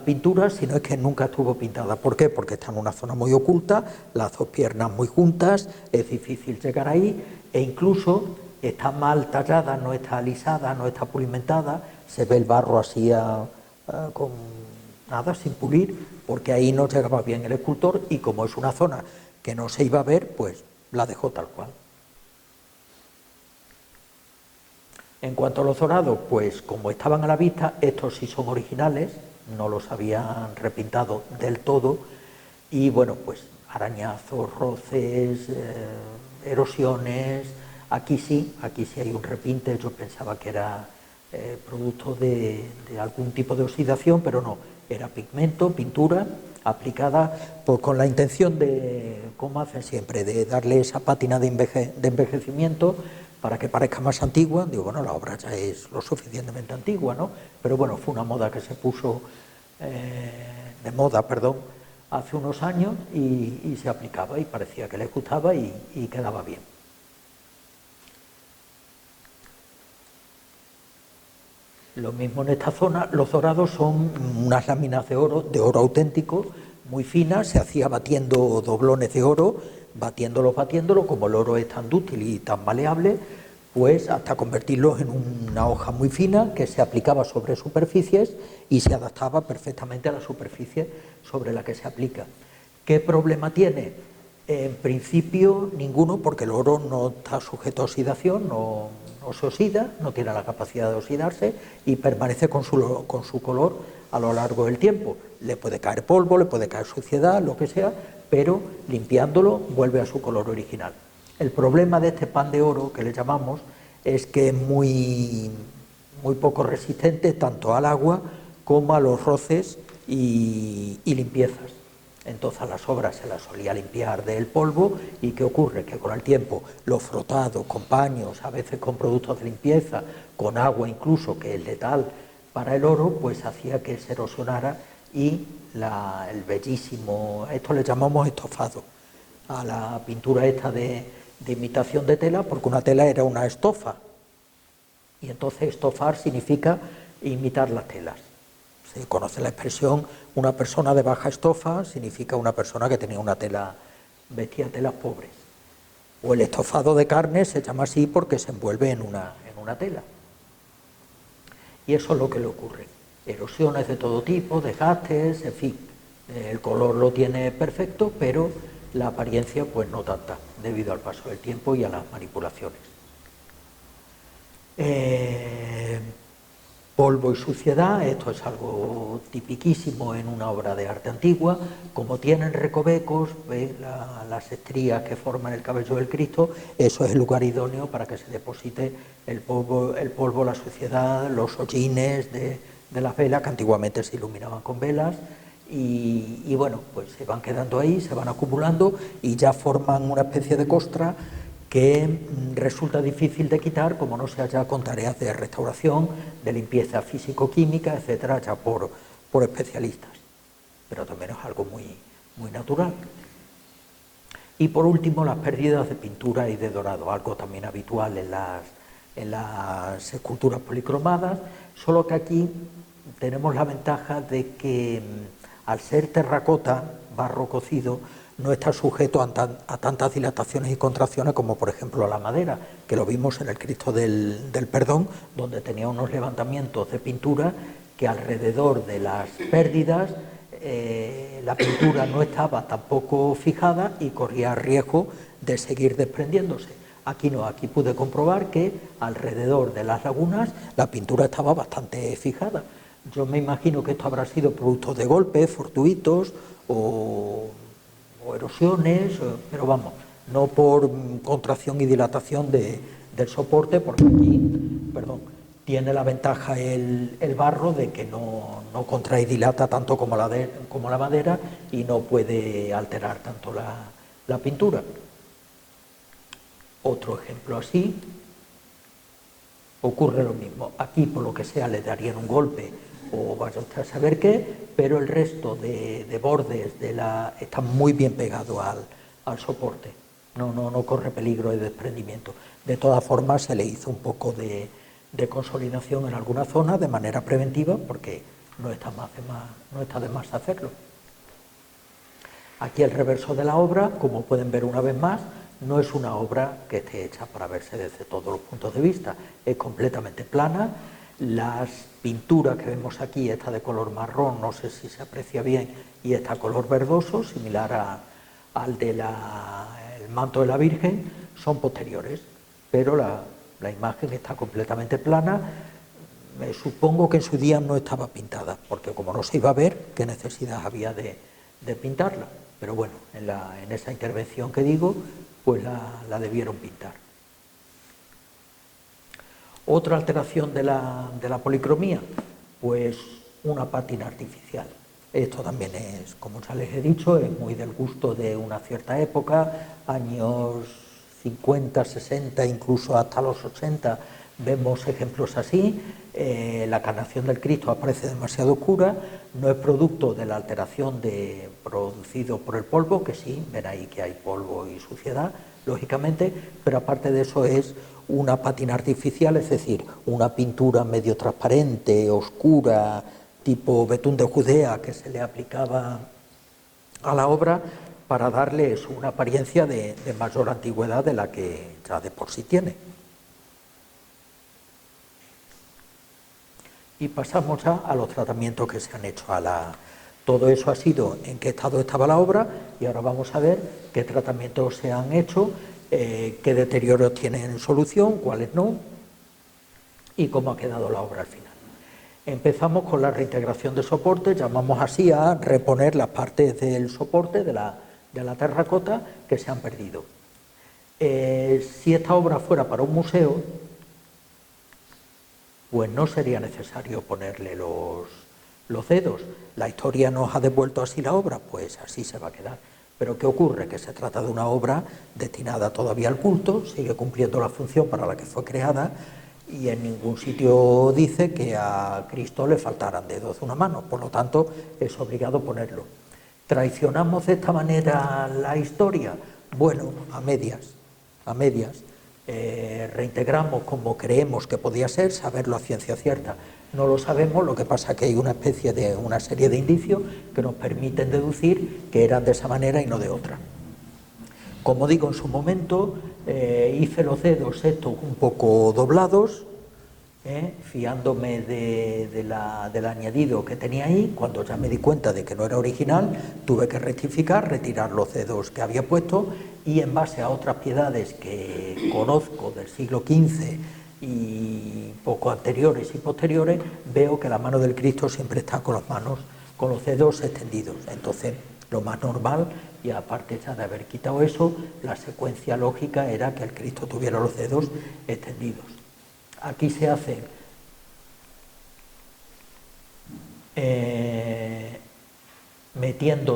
pintura, sino es que nunca estuvo pintada. ¿Por qué? Porque está en una zona muy oculta, las dos piernas muy juntas, es difícil llegar ahí, e incluso está mal tallada, no está alisada, no está pulimentada, se ve el barro así con nada, sin pulir, porque ahí no llegaba bien el escultor, y como es una zona que no se iba a ver, pues la dejó tal cual. En cuanto a los dorados, pues como estaban a la vista, estos sí son originales, no los habían repintado del todo, y bueno, pues arañazos, roces, erosiones. Aquí sí hay un repinte. Yo pensaba que era producto de algún tipo de oxidación, pero no, era pigmento, pintura aplicada pues con la intención de, como hacen siempre, de darle esa pátina de envejecimiento para que parezca más antigua. Digo, bueno, la obra ya es lo suficientemente antigua, ¿no? Pero bueno, fue una moda que se puso de moda, hace unos años, y se aplicaba, y parecía que les gustaba y quedaba bien. Lo mismo en esta zona. Los dorados son unas láminas de oro auténtico, muy finas. Se hacía batiendo doblones de oro, batiéndolos, como el oro es tan dúctil y tan maleable, pues hasta convertirlos en una hoja muy fina que se aplicaba sobre superficies y se adaptaba perfectamente a la superficie sobre la que se aplica. ¿Qué problema tiene? En principio ninguno, porque el oro no está sujeto a oxidación, no se oxida, no tiene la capacidad de oxidarse y permanece con su color a lo largo del tiempo. Le puede caer polvo, le puede caer suciedad, lo que sea, pero limpiándolo vuelve a su color original. El problema de este pan de oro, que le llamamos, es que es muy poco resistente tanto al agua como a los roces y limpiezas. entonces a las obras se las solía limpiar del polvo. ¿Y qué ocurre? Que con el tiempo lo frotado con paños, a veces con productos de limpieza, con agua incluso, que es letal para el oro, pues hacía que se erosionara y el bellísimo, esto le llamamos estofado, a la pintura esta de imitación de tela, porque una tela era una estofa, y entonces estofar significa imitar las telas. Se conoce la expresión una persona de baja estofa, significa una persona que tenía una tela, vestía telas pobres. O el estofado de carne se llama así porque se envuelve en una tela. Y eso es lo que le ocurre. Erosiones de todo tipo, desgastes, en fin. El color lo tiene perfecto, pero la apariencia pues no tanta, debido al paso del tiempo y a las manipulaciones. Polvo y suciedad, esto es algo tipiquísimo en una obra de arte antigua. Como tienen recovecos, las estrías que forman el cabello del Cristo, eso es el lugar idóneo para que se deposite el polvo, la suciedad, los hollines de las velas, que antiguamente se iluminaban con velas, y bueno, pues se van quedando ahí, se van acumulando y ya forman una especie de costra que resulta difícil de quitar, como no sea ya con tareas de restauración, de limpieza físico-química, etcétera, ya por especialistas. Pero también es algo muy natural. Y por último, las pérdidas de pintura y de dorado, algo también habitual en las esculturas policromadas, solo que aquí tenemos la ventaja de que al ser terracota, barro cocido, no está sujeto a tantas dilataciones y contracciones como por ejemplo la madera, que lo vimos en el Cristo del Perdón, donde tenía unos levantamientos de pintura que alrededor de las pérdidas la pintura no estaba tampoco fijada y corría riesgo de seguir desprendiéndose. Aquí no, aquí pude comprobar que alrededor de las lagunas la pintura estaba bastante fijada. Yo me imagino que esto habrá sido producto de golpes fortuitos o erosiones, pero vamos, no por contracción y dilatación del soporte, porque aquí, tiene la ventaja el barro de que no contrae y dilata tanto como la madera y no puede alterar tanto la pintura. Otro ejemplo así, ocurre lo mismo. Aquí, por lo que sea, le darían un golpe o vaya usted a saber qué, pero el resto de bordes están muy bien pegados al soporte. No corre peligro de desprendimiento. De todas formas, se le hizo un poco de consolidación en alguna zona de manera preventiva, porque no está de más hacerlo. Aquí el reverso de la obra, como pueden ver una vez más, no es una obra que esté hecha para verse desde todos los puntos de vista, es completamente plana. Las pinturas que vemos aquí, esta de color marrón, no sé si se aprecia bien, y esta color verdoso, similar al del manto de la Virgen, son posteriores, pero la imagen está completamente plana. Me supongo que en su día no estaba pintada, porque como no se iba a ver, ¿qué necesidad había de pintarla? Pero bueno, en esa intervención que digo, pues la debieron pintar. Otra alteración de la policromía, pues una pátina artificial. Esto también es, como ya les he dicho, es muy del gusto de una cierta época, años 50, 60, incluso hasta los 80, vemos ejemplos así. La carnación del Cristo aparece demasiado oscura, no es producto de la alteración producido por el polvo, que sí, ven ahí que hay polvo y suciedad, lógicamente, pero aparte de eso es una pátina artificial, es decir, una pintura medio transparente, oscura, tipo betún de Judea, que se le aplicaba a la obra para darle una apariencia de mayor antigüedad de la que ya de por sí tiene. Y pasamos ya a los tratamientos que se han hecho todo eso ha sido en qué estado estaba la obra, y ahora vamos a ver qué tratamientos se han hecho, qué deterioros tienen solución, cuáles no, y cómo ha quedado la obra al final. Empezamos con la reintegración de soporte, llamamos así a reponer las partes del soporte de la terracota que se han perdido. Si esta obra fuera para un museo, pues no sería necesario ponerle los dedos. La historia nos ha devuelto así la obra, pues así se va a quedar. Pero ¿qué ocurre? Que se trata de una obra destinada todavía al culto, sigue cumpliendo la función para la que fue creada, y en ningún sitio dice que a Cristo le faltaran dedos de una mano, por lo tanto es obligado ponerlo. ¿Traicionamos de esta manera la historia? Bueno, a medias. Reintegramos como creemos que podía ser, saberlo a ciencia cierta. No lo sabemos, lo que pasa es que hay una serie de indicios que nos permiten deducir que eran de esa manera y no de otra. Como digo, en su momento hice los dedos estos un poco doblados, fiándome del añadido que tenía ahí. Cuando ya me di cuenta de que no era original, tuve que rectificar, retirar los dedos que había puesto, y en base a otras piedades que conozco del siglo XV y poco anteriores y posteriores, veo que la mano del Cristo siempre está con los dedos extendidos. Entonces, lo más normal, y aparte ya de haber quitado eso, la secuencia lógica era que el Cristo tuviera los dedos extendidos. Aquí se hace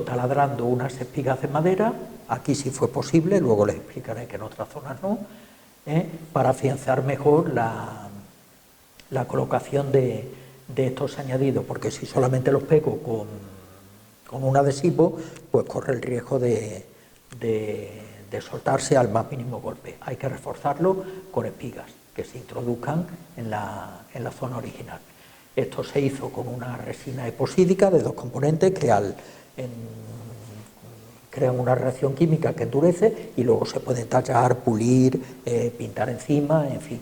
taladrando unas espigas de madera. Aquí sí fue posible, luego les explicaré que en otras zonas no, para afianzar mejor la colocación de estos añadidos, porque si solamente los pego con un adhesivo, pues corre el riesgo de soltarse al más mínimo golpe. Hay que reforzarlo con espigas que se introduzcan en la zona original. Esto se hizo con una resina eposídica de 2 componentes que crean una reacción química que endurece, y luego se puede tallar, pulir, pintar encima, en fin.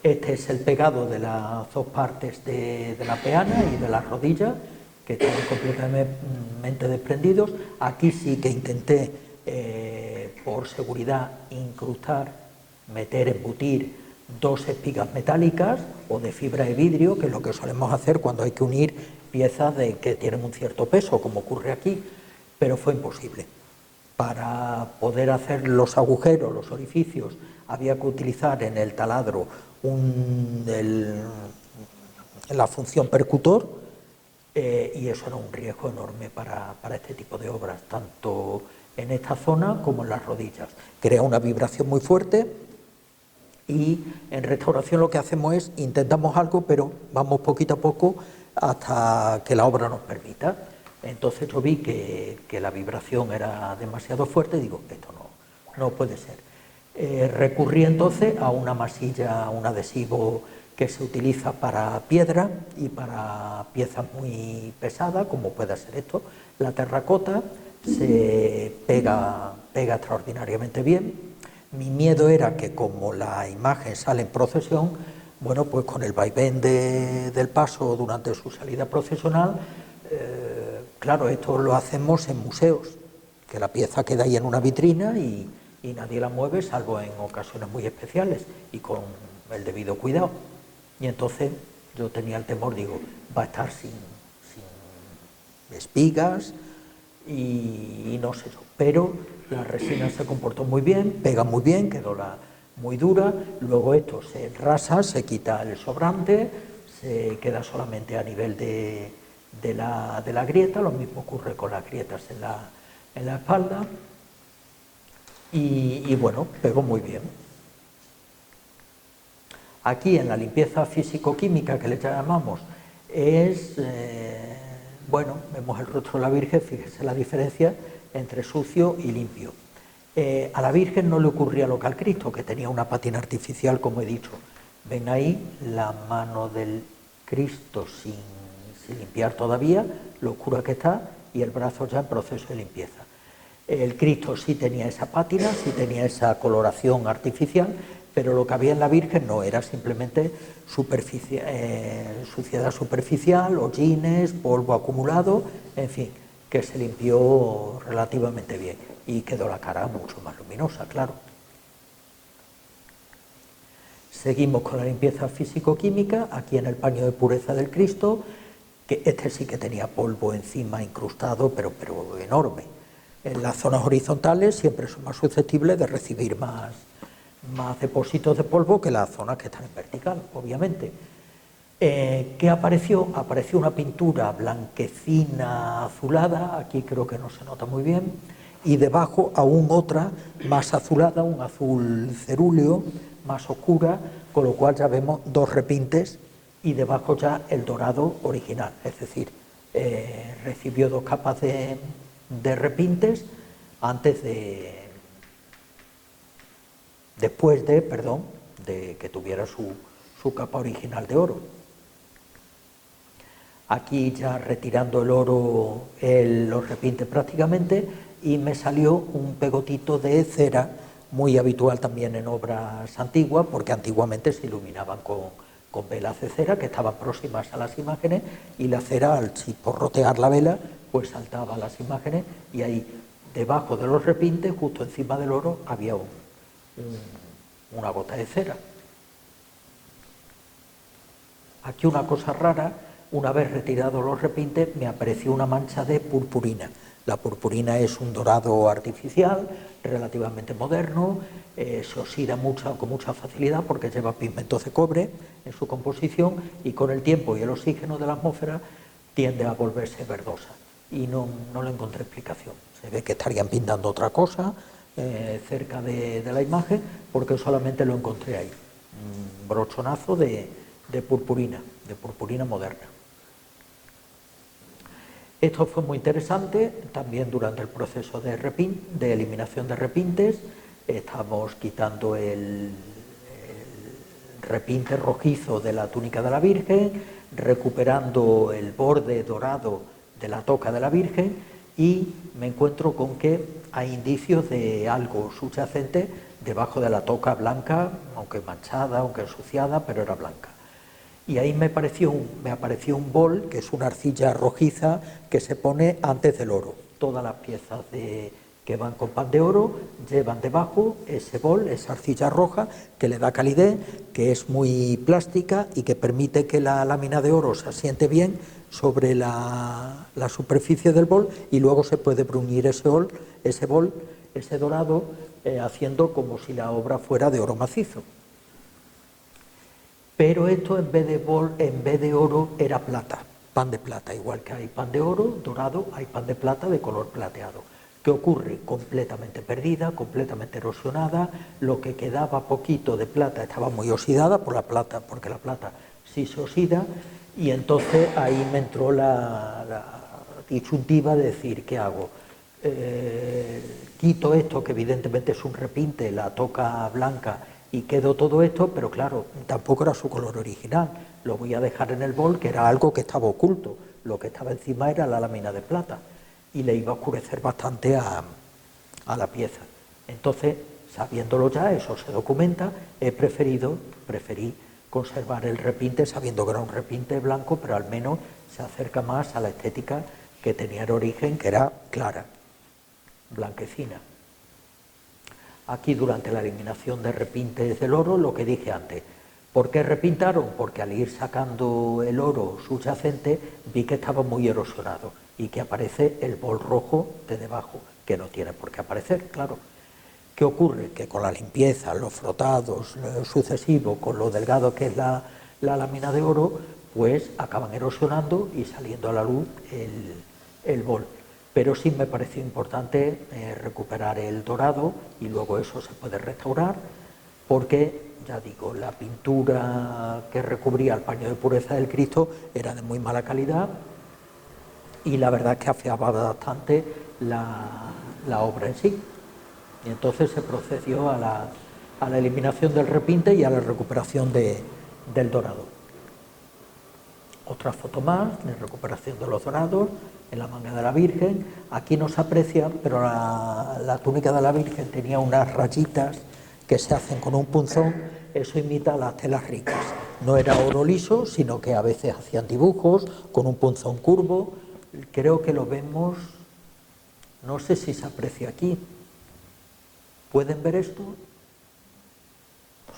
Este es el pegado de las 2 partes de la peana y de las rodillas, que están completamente desprendidos. Aquí sí que intenté, por seguridad, incrustar, embutir 2 espigas metálicas o de fibra de vidrio, que es lo que solemos hacer cuando hay que unir piezas que tienen un cierto peso, como ocurre aquí, pero fue imposible. Para poder hacer los agujeros, los orificios, había que utilizar en el taladro la función percutor, y eso era un riesgo enorme para este tipo de obras, tanto en esta zona como en las rodillas. Crea una vibración muy fuerte, y en restauración lo que hacemos es, intentamos algo, pero vamos poquito a poco hasta que la obra nos permita. Entonces yo vi que la vibración era demasiado fuerte, y digo, esto no puede ser. Recurrí entonces a una masilla, un adhesivo que se utiliza para piedra y para piezas muy pesadas, como puede ser esto, la terracota. Se pega extraordinariamente bien. Mi miedo era que, como la imagen sale en procesión, bueno, pues con el vaivén del paso durante su salida procesional, claro, esto lo hacemos en museos, que la pieza queda ahí en una vitrina y nadie la mueve, salvo en ocasiones muy especiales y con el debido cuidado. Y entonces yo tenía el temor, digo, va a estar sin espigas y no sé yo. Pero la resina se comportó muy bien, pega muy bien, quedó muy dura. Luego esto se enrasa, se quita el sobrante, se queda solamente a nivel de la grieta. Lo mismo ocurre con las grietas en la espalda. Y bueno, pegó muy bien. Aquí en la limpieza físico-química, que le llamamos, bueno, vemos el rostro de la Virgen, fíjese la diferencia entre sucio y limpio. A la Virgen no le ocurría lo que al Cristo, que tenía una pátina artificial, como he dicho. Ven ahí la mano del Cristo sin limpiar todavía, lo oscura que está, y el brazo ya en proceso de limpieza. El Cristo sí tenía esa pátina, sí tenía esa coloración artificial, pero lo que había en la Virgen no, era simplemente suciedad superficial, hollines, polvo acumulado, en fin, que se limpió relativamente bien, y quedó la cara mucho más luminosa, claro. Seguimos con la limpieza físico-química, aquí en el paño de pureza del Cristo, que este sí que tenía polvo encima incrustado, pero enorme. En las zonas horizontales siempre son más susceptibles de recibir más más depósitos de polvo que las zonas que están en vertical, obviamente. ¿Qué apareció? Apareció una pintura blanquecina azulada, aquí creo que no se nota muy bien, y debajo aún otra más azulada, un azul cerúleo, más oscura, con lo cual ya vemos dos repintes y debajo ya el dorado original, es decir, recibió dos capas de repintes antes de, después de, perdón, de que tuviera su capa original de oro. Aquí ya retirando el oro, los repintes prácticamente, y me salió un pegotito de cera, muy habitual también en obras antiguas, porque antiguamente se iluminaban con velas de cera que estaban próximas a las imágenes, y la cera, al chisporrotear la vela, pues saltaba a las imágenes, y ahí debajo de los repintes, justo encima del oro, había una gota de cera. Aquí una cosa rara, una vez retirados los repintes, me apareció una mancha de purpurina. La purpurina es un dorado artificial, relativamente moderno, se oxida con mucha facilidad porque lleva pigmentos de cobre en su composición, y con el tiempo y el oxígeno de la atmósfera tiende a volverse verdosa. Y no le encontré explicación. Se ve que estarían pintando otra cosa cerca de la imagen, porque solamente lo encontré ahí. Un brochonazo de purpurina moderna. Esto fue muy interesante. También durante el proceso de eliminación de repintes, estamos quitando el repinte rojizo de la túnica de la Virgen, recuperando el borde dorado de la toca de la Virgen, y me encuentro con que hay indicios de algo subyacente debajo de la toca blanca, aunque manchada, aunque ensuciada, pero era blanca. Y ahí me apareció un bol, que es una arcilla rojiza que se pone antes del oro. Todas las piezas que van con pan de oro llevan debajo ese bol, esa arcilla roja, que le da calidez, que es muy plástica y que permite que la lámina de oro se asiente bien sobre la superficie del bol, y luego se puede bruñir ese dorado, haciendo como si la obra fuera de oro macizo. Pero esto en vez de oro era plata, pan de plata. Igual que hay pan de oro dorado, hay pan de plata de color plateado. ¿Qué ocurre? Completamente perdida, completamente erosionada. Lo que quedaba poquito de plata estaba muy oxidada por la plata, porque la plata sí se oxida, y entonces ahí me entró la disyuntiva de decir, ¿qué hago? Quito esto, que evidentemente es un repinte, la toca blanca, y quedó todo esto, pero claro, tampoco era su color original. Lo voy a dejar en el bol, que era algo que estaba oculto. Lo que estaba encima era la lámina de plata, y le iba a oscurecer bastante a la pieza. Entonces, sabiéndolo ya, eso se documenta, preferí conservar el repinte, sabiendo que era un repinte blanco, pero al menos se acerca más a la estética que tenía el origen, que era clara, blanquecina. Aquí, durante la eliminación de repintes del oro, lo que dije antes. ¿Por qué repintaron? Porque al ir sacando el oro subyacente, vi que estaba muy erosionado y que aparece el bol rojo de debajo, que no tiene por qué aparecer, claro. ¿Qué ocurre? Que con la limpieza, los frotados sucesivos, con lo delgado que es la lámina de oro, pues acaban erosionando y saliendo a la luz el bol. Pero sí me pareció importante recuperar el dorado, y luego eso se puede restaurar, porque, ya digo, la pintura que recubría el paño de pureza del Cristo era de muy mala calidad, y la verdad es que afeaba bastante la obra en sí. Y entonces se procedió a la eliminación del repinte y a la recuperación del dorado. Otra foto más de recuperación de los dorados en la manga de la Virgen. Aquí no se aprecia, pero la túnica de la Virgen tenía unas rayitas que se hacen con un punzón. Eso imita las telas ricas. No era oro liso, sino que a veces hacían dibujos con un punzón curvo. Creo que lo vemos, no sé si se aprecia aquí. ¿Pueden ver esto?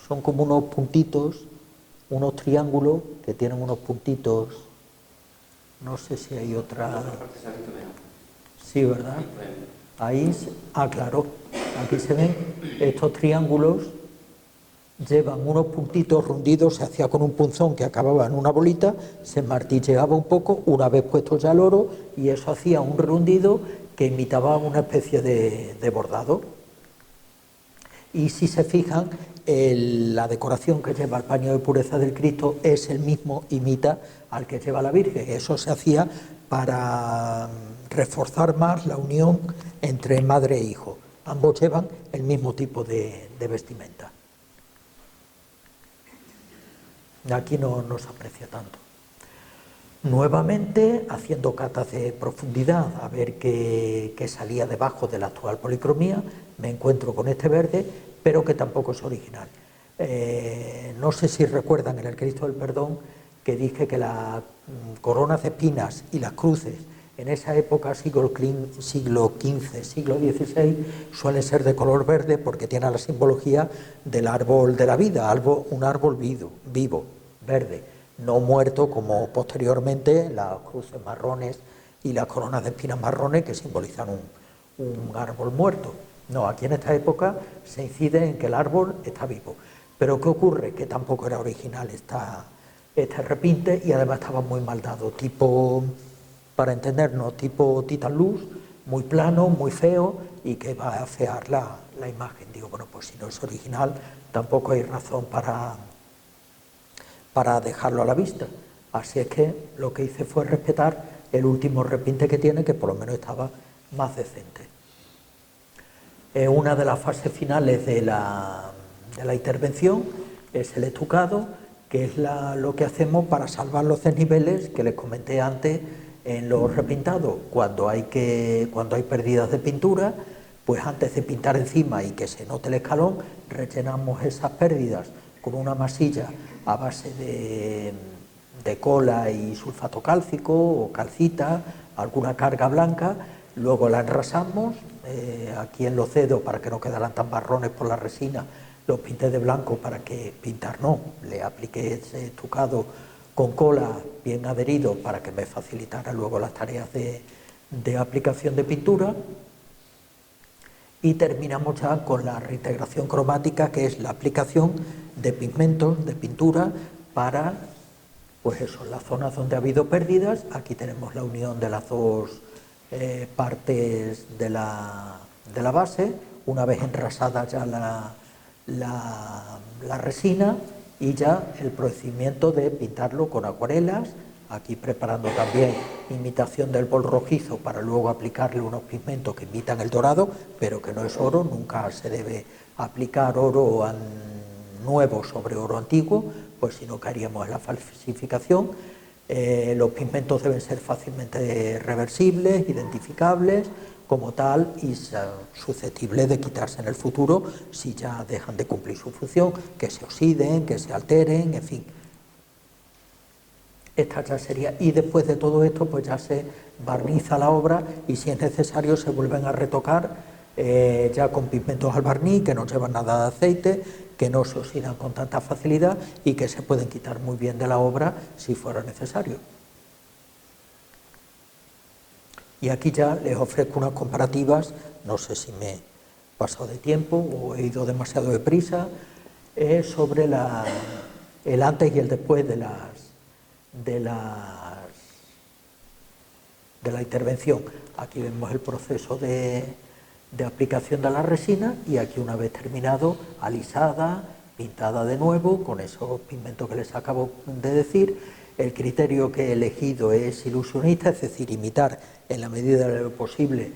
Son como unos puntitos, unos triángulos que tienen unos puntitos. No sé si hay otra. Sí, ¿verdad? Ahí, claro, aquí se ven estos triángulos llevan unos puntitos rundidos, se hacía con un punzón que acababa en una bolita, se martilleaba un poco, una vez puesto ya el oro, y eso hacía un rundido que imitaba una especie de bordado. Y si se fijan, la decoración que lleva el paño de pureza del Cristo es el mismo, imita al que lleva la Virgen. Eso se hacía para reforzar más la unión entre madre e hijo. Ambos llevan el mismo tipo de vestimenta. Aquí no se aprecia tanto. Nuevamente, haciendo catas de profundidad, a ver qué salía debajo de la actual policromía, me encuentro con este verde, pero que tampoco es original. No sé si recuerdan en el Cristo del Perdón que dije que las coronas de espinas y las cruces en esa época, siglo XV, siglo XVI, suelen ser de color verde porque tienen la simbología del árbol de la vida, un árbol vivo, verde, no muerto como posteriormente las cruces marrones y las coronas de espinas marrones que simbolizan un árbol muerto. No, aquí en esta época se incide en que el árbol está vivo. Pero ¿qué ocurre? Que tampoco era original este repinte y además estaba muy mal dado, tipo, para entendernos, tipo Titan Luz, muy plano, muy feo y que va a afear la imagen. Digo, bueno, pues si no es original, tampoco hay razón para dejarlo a la vista. Así es que lo que hice fue respetar el último repinte que tiene, que por lo menos estaba más decente. Una de las fases finales de la intervención es el estucado, que es lo que hacemos para salvar los desniveles que les comenté antes en los repintados. Cuando hay pérdidas de pintura, pues antes de pintar encima y que se note el escalón, rellenamos esas pérdidas con una masilla a base de cola y sulfato cálcico o calcita, alguna carga blanca, luego la enrasamos, aquí en los dedos para que no quedaran tan marrones por la resina, los pinté de blanco para que le apliqué ese estucado con cola bien adherido para que me facilitara luego las tareas de aplicación de pintura. Y terminamos ya con la reintegración cromática, que es la aplicación de pigmentos, de pintura, para, pues eso, las zonas donde ha habido pérdidas. Aquí tenemos la unión de las dos partes de la base, una vez enrasada ya la resina, y ya el procedimiento de pintarlo con acuarelas, aquí preparando también imitación del bol rojizo para luego aplicarle unos pigmentos que imitan el dorado, pero que no es oro. Nunca se debe aplicar oro nuevo sobre oro antiguo, pues si no caeríamos en la falsificación. Los pigmentos deben ser fácilmente reversibles, identificables como tal y susceptibles de quitarse en el futuro si ya dejan de cumplir su función, que se oxiden, que se alteren, en fin. Esta ya sería, y después de todo esto pues ya se barniza la obra y si es necesario se vuelven a retocar ya con pigmentos al barniz que no llevan nada de aceite, que no se oxidan con tanta facilidad y que se pueden quitar muy bien de la obra si fuera necesario. Y aquí ya les ofrezco unas comparativas, no sé si me he pasado de tiempo o he ido demasiado deprisa, sobre el antes y el después de la intervención. Aquí vemos el proceso de aplicación de la resina y aquí, una vez terminado, alisada, pintada de nuevo con esos pigmentos que les acabo de decir. El criterio que he elegido es ilusionista, es decir, imitar en la medida de lo posible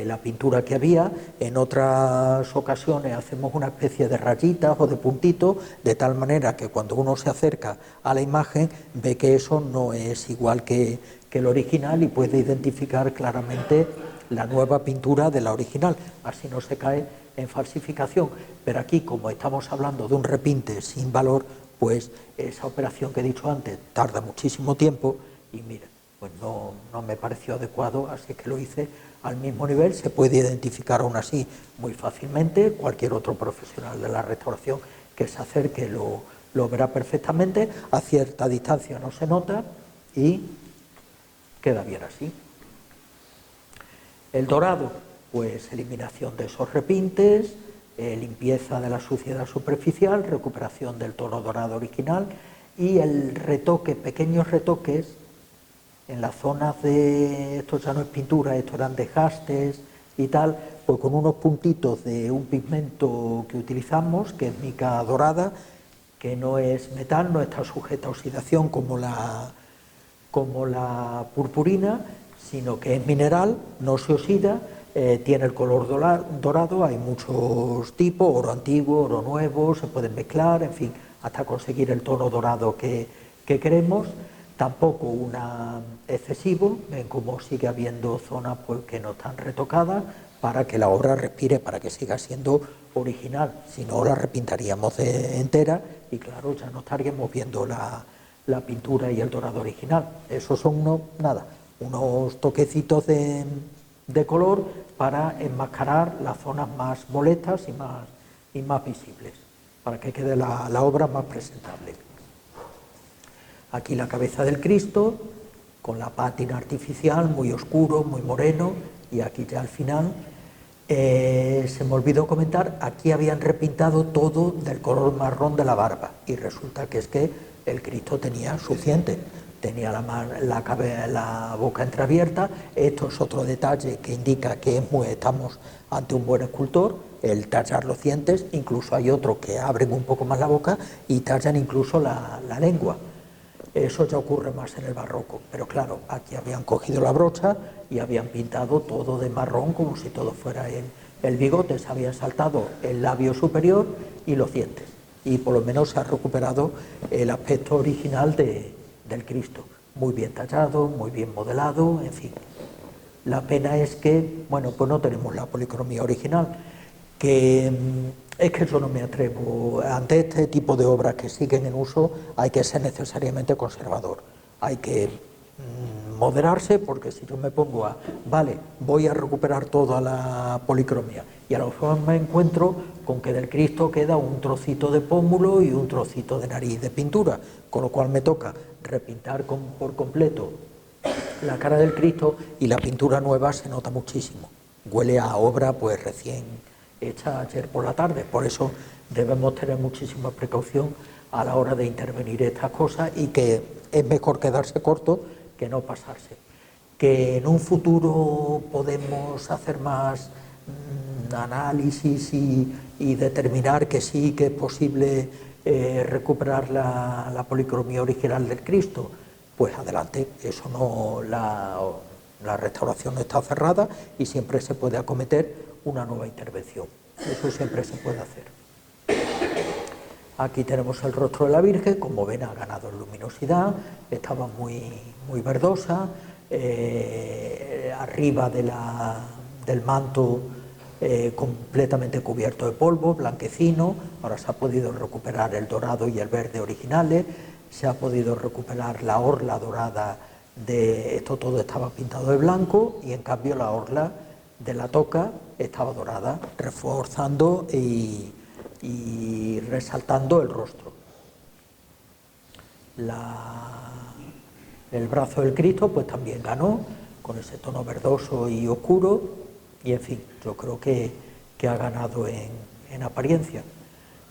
la pintura que había. En otras ocasiones hacemos una especie de rayitas o de puntitos, de tal manera que cuando uno se acerca a la imagen ve que eso no es igual que el original y puede identificar claramente la nueva pintura de la original, así no se cae en falsificación. Pero aquí, como estamos hablando de un repinte sin valor, pues esa operación que he dicho antes tarda muchísimo tiempo y mira, pues no me pareció adecuado, así que lo hice al mismo nivel. Se puede identificar aún así muy fácilmente, cualquier otro profesional de la restauración que se acerque lo verá perfectamente, a cierta distancia no se nota y queda bien así. El dorado, pues eliminación de esos repintes, limpieza de la suciedad superficial, recuperación del tono dorado original y el retoque, pequeños retoques en las zonas de, esto ya no es pintura, esto eran desgastes y tal, pues con unos puntitos de un pigmento que utilizamos, que es mica dorada, que no es metal, no está sujeta a oxidación como la purpurina, sino que es mineral, no se oxida, tiene el color dorado, hay muchos tipos, oro antiguo, oro nuevo, se pueden mezclar, en fin, hasta conseguir el tono dorado que queremos. Tampoco excesivo, ven como sigue habiendo zonas pues, que no están retocadas, para que la obra respire, para que siga siendo original, si no la repintaríamos entera y claro, ya no estaríamos viendo la pintura y el dorado original. Esos son unos toquecitos de color para enmascarar las zonas más molestas y más visibles, para que quede la obra más presentable. Aquí la cabeza del Cristo, con la pátina artificial, muy oscuro, muy moreno, y aquí ya al final, se me olvidó comentar, aquí habían repintado todo del color marrón de la barba, y resulta que es que el Cristo tenía suficiente, tenía la boca entreabierta. Esto es otro detalle que indica que estamos ante un buen escultor, el tallar los dientes, incluso hay otros que abren un poco más la boca y tallan incluso la lengua. Eso ya ocurre más en el barroco, pero claro, aquí habían cogido la brocha y habían pintado todo de marrón como si todo fuera el bigote, se habían saltado el labio superior y los dientes, y por lo menos se ha recuperado el aspecto original del Cristo, muy bien tallado, muy bien modelado, en fin. La pena es que, bueno, pues no tenemos la policromía original, que es que yo no me atrevo. Ante este tipo de obras que siguen en uso hay que ser necesariamente conservador, hay que moderarse, porque si yo me pongo vale, voy a recuperar toda la policromía y a lo mejor me encuentro con que del Cristo queda un trocito de pómulo y un trocito de nariz de pintura, con lo cual me toca repintar por completo la cara del Cristo y la pintura nueva se nota muchísimo, huele a obra pues recién hecha ayer por la tarde. Por eso debemos tener muchísima precaución a la hora de intervenir estas cosas, y que es mejor quedarse corto que no pasarse. Que en un futuro podemos hacer más análisis y determinar que sí que es posible recuperar la policromía original del Cristo, pues adelante. Eso no, la restauración no está cerrada y siempre se puede acometer una nueva intervención. Eso siempre se puede hacer. Aquí tenemos el rostro de la Virgen, como ven ha ganado en luminosidad, estaba muy verdosa, arriba del manto completamente cubierto de polvo, blanquecino. Ahora se ha podido recuperar el dorado y el verde originales, se ha podido recuperar la orla dorada esto todo estaba pintado de blanco, y en cambio la orla de la toca estaba dorada, reforzando y resaltando el rostro. El brazo del Cristo pues también ganó con ese tono verdoso y oscuro, y en fin, yo creo que ha ganado en apariencia.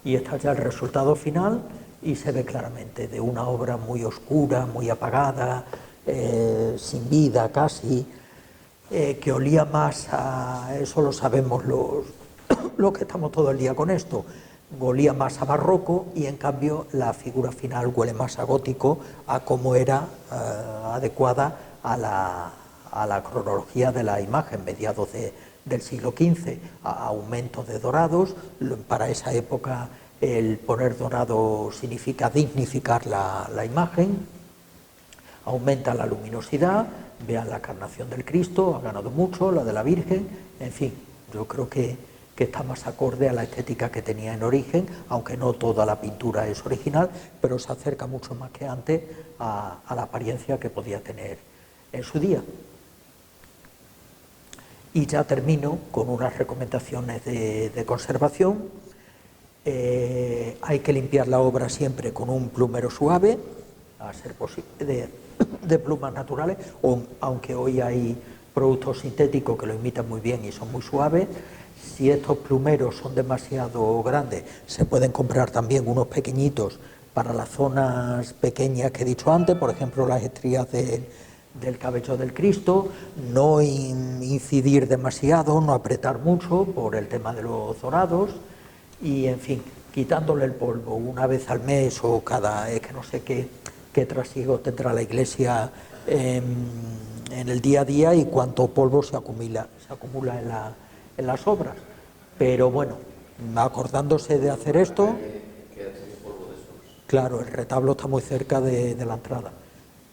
Y está ya el resultado final, y se ve claramente de una obra muy oscura, muy apagada, sin vida casi, que olía más a, eso lo sabemos los que estamos todo el día con esto, olía más a barroco, y en cambio la figura final huele más a gótico, a cómo era adecuada a la cronología de la imagen, mediados del siglo XV, a aumentos de dorados. Para esa época el poner dorado significa dignificar la imagen, aumenta la luminosidad. Vean la carnación del Cristo, ha ganado mucho, la de la Virgen, en fin, yo creo que está más acorde a la estética que tenía en origen, aunque no toda la pintura es original, pero se acerca mucho más que antes a la apariencia que podía tener en su día. Y ya termino con unas recomendaciones de conservación. Hay que limpiar la obra siempre con un plumero suave, a ser posible de plumas naturales, aunque hoy hay productos sintéticos que lo imitan muy bien y son muy suaves. Si estos plumeros son demasiado grandes, se pueden comprar también unos pequeñitos para las zonas pequeñas que he dicho antes, por ejemplo las estrías del cabello del Cristo, no incidir demasiado, no apretar mucho por el tema de los dorados y, en fin, quitándole el polvo una vez al mes o cada... es que no sé qué trasiego tendrá la Iglesia en el día a día y cuánto polvo se acumula en las obras. Pero bueno, acordándose de hacer esto, claro, el retablo está muy cerca de la entrada.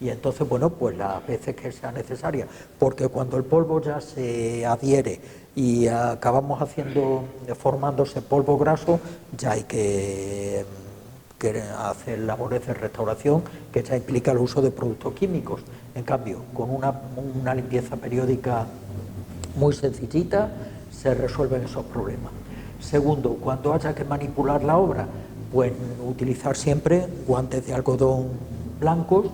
Y entonces, bueno, pues las veces que sea necesaria, porque cuando el polvo ya se adhiere y acabamos formándose polvo graso, ya hay que hacer labores de restauración que ya implica el uso de productos químicos. En cambio, con una limpieza periódica muy sencillita se resuelven esos problemas. Segundo, cuando haya que manipular la obra, pues utilizar siempre guantes de algodón blancos.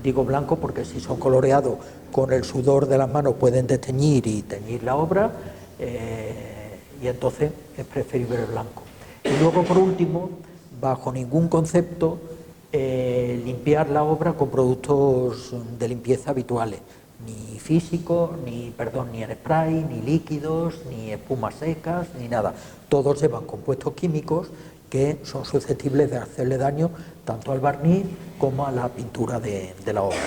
Digo blanco porque si son coloreados con el sudor de las manos pueden desteñir y teñir la obra, y entonces es preferible el blanco. Y luego, por último, bajo ningún concepto limpiar la obra con productos de limpieza habituales, ni físicos, ni en spray, ni líquidos, ni espumas secas, ni nada. Todos llevan compuestos químicos que son susceptibles de hacerle daño tanto al barniz como a la pintura de la obra.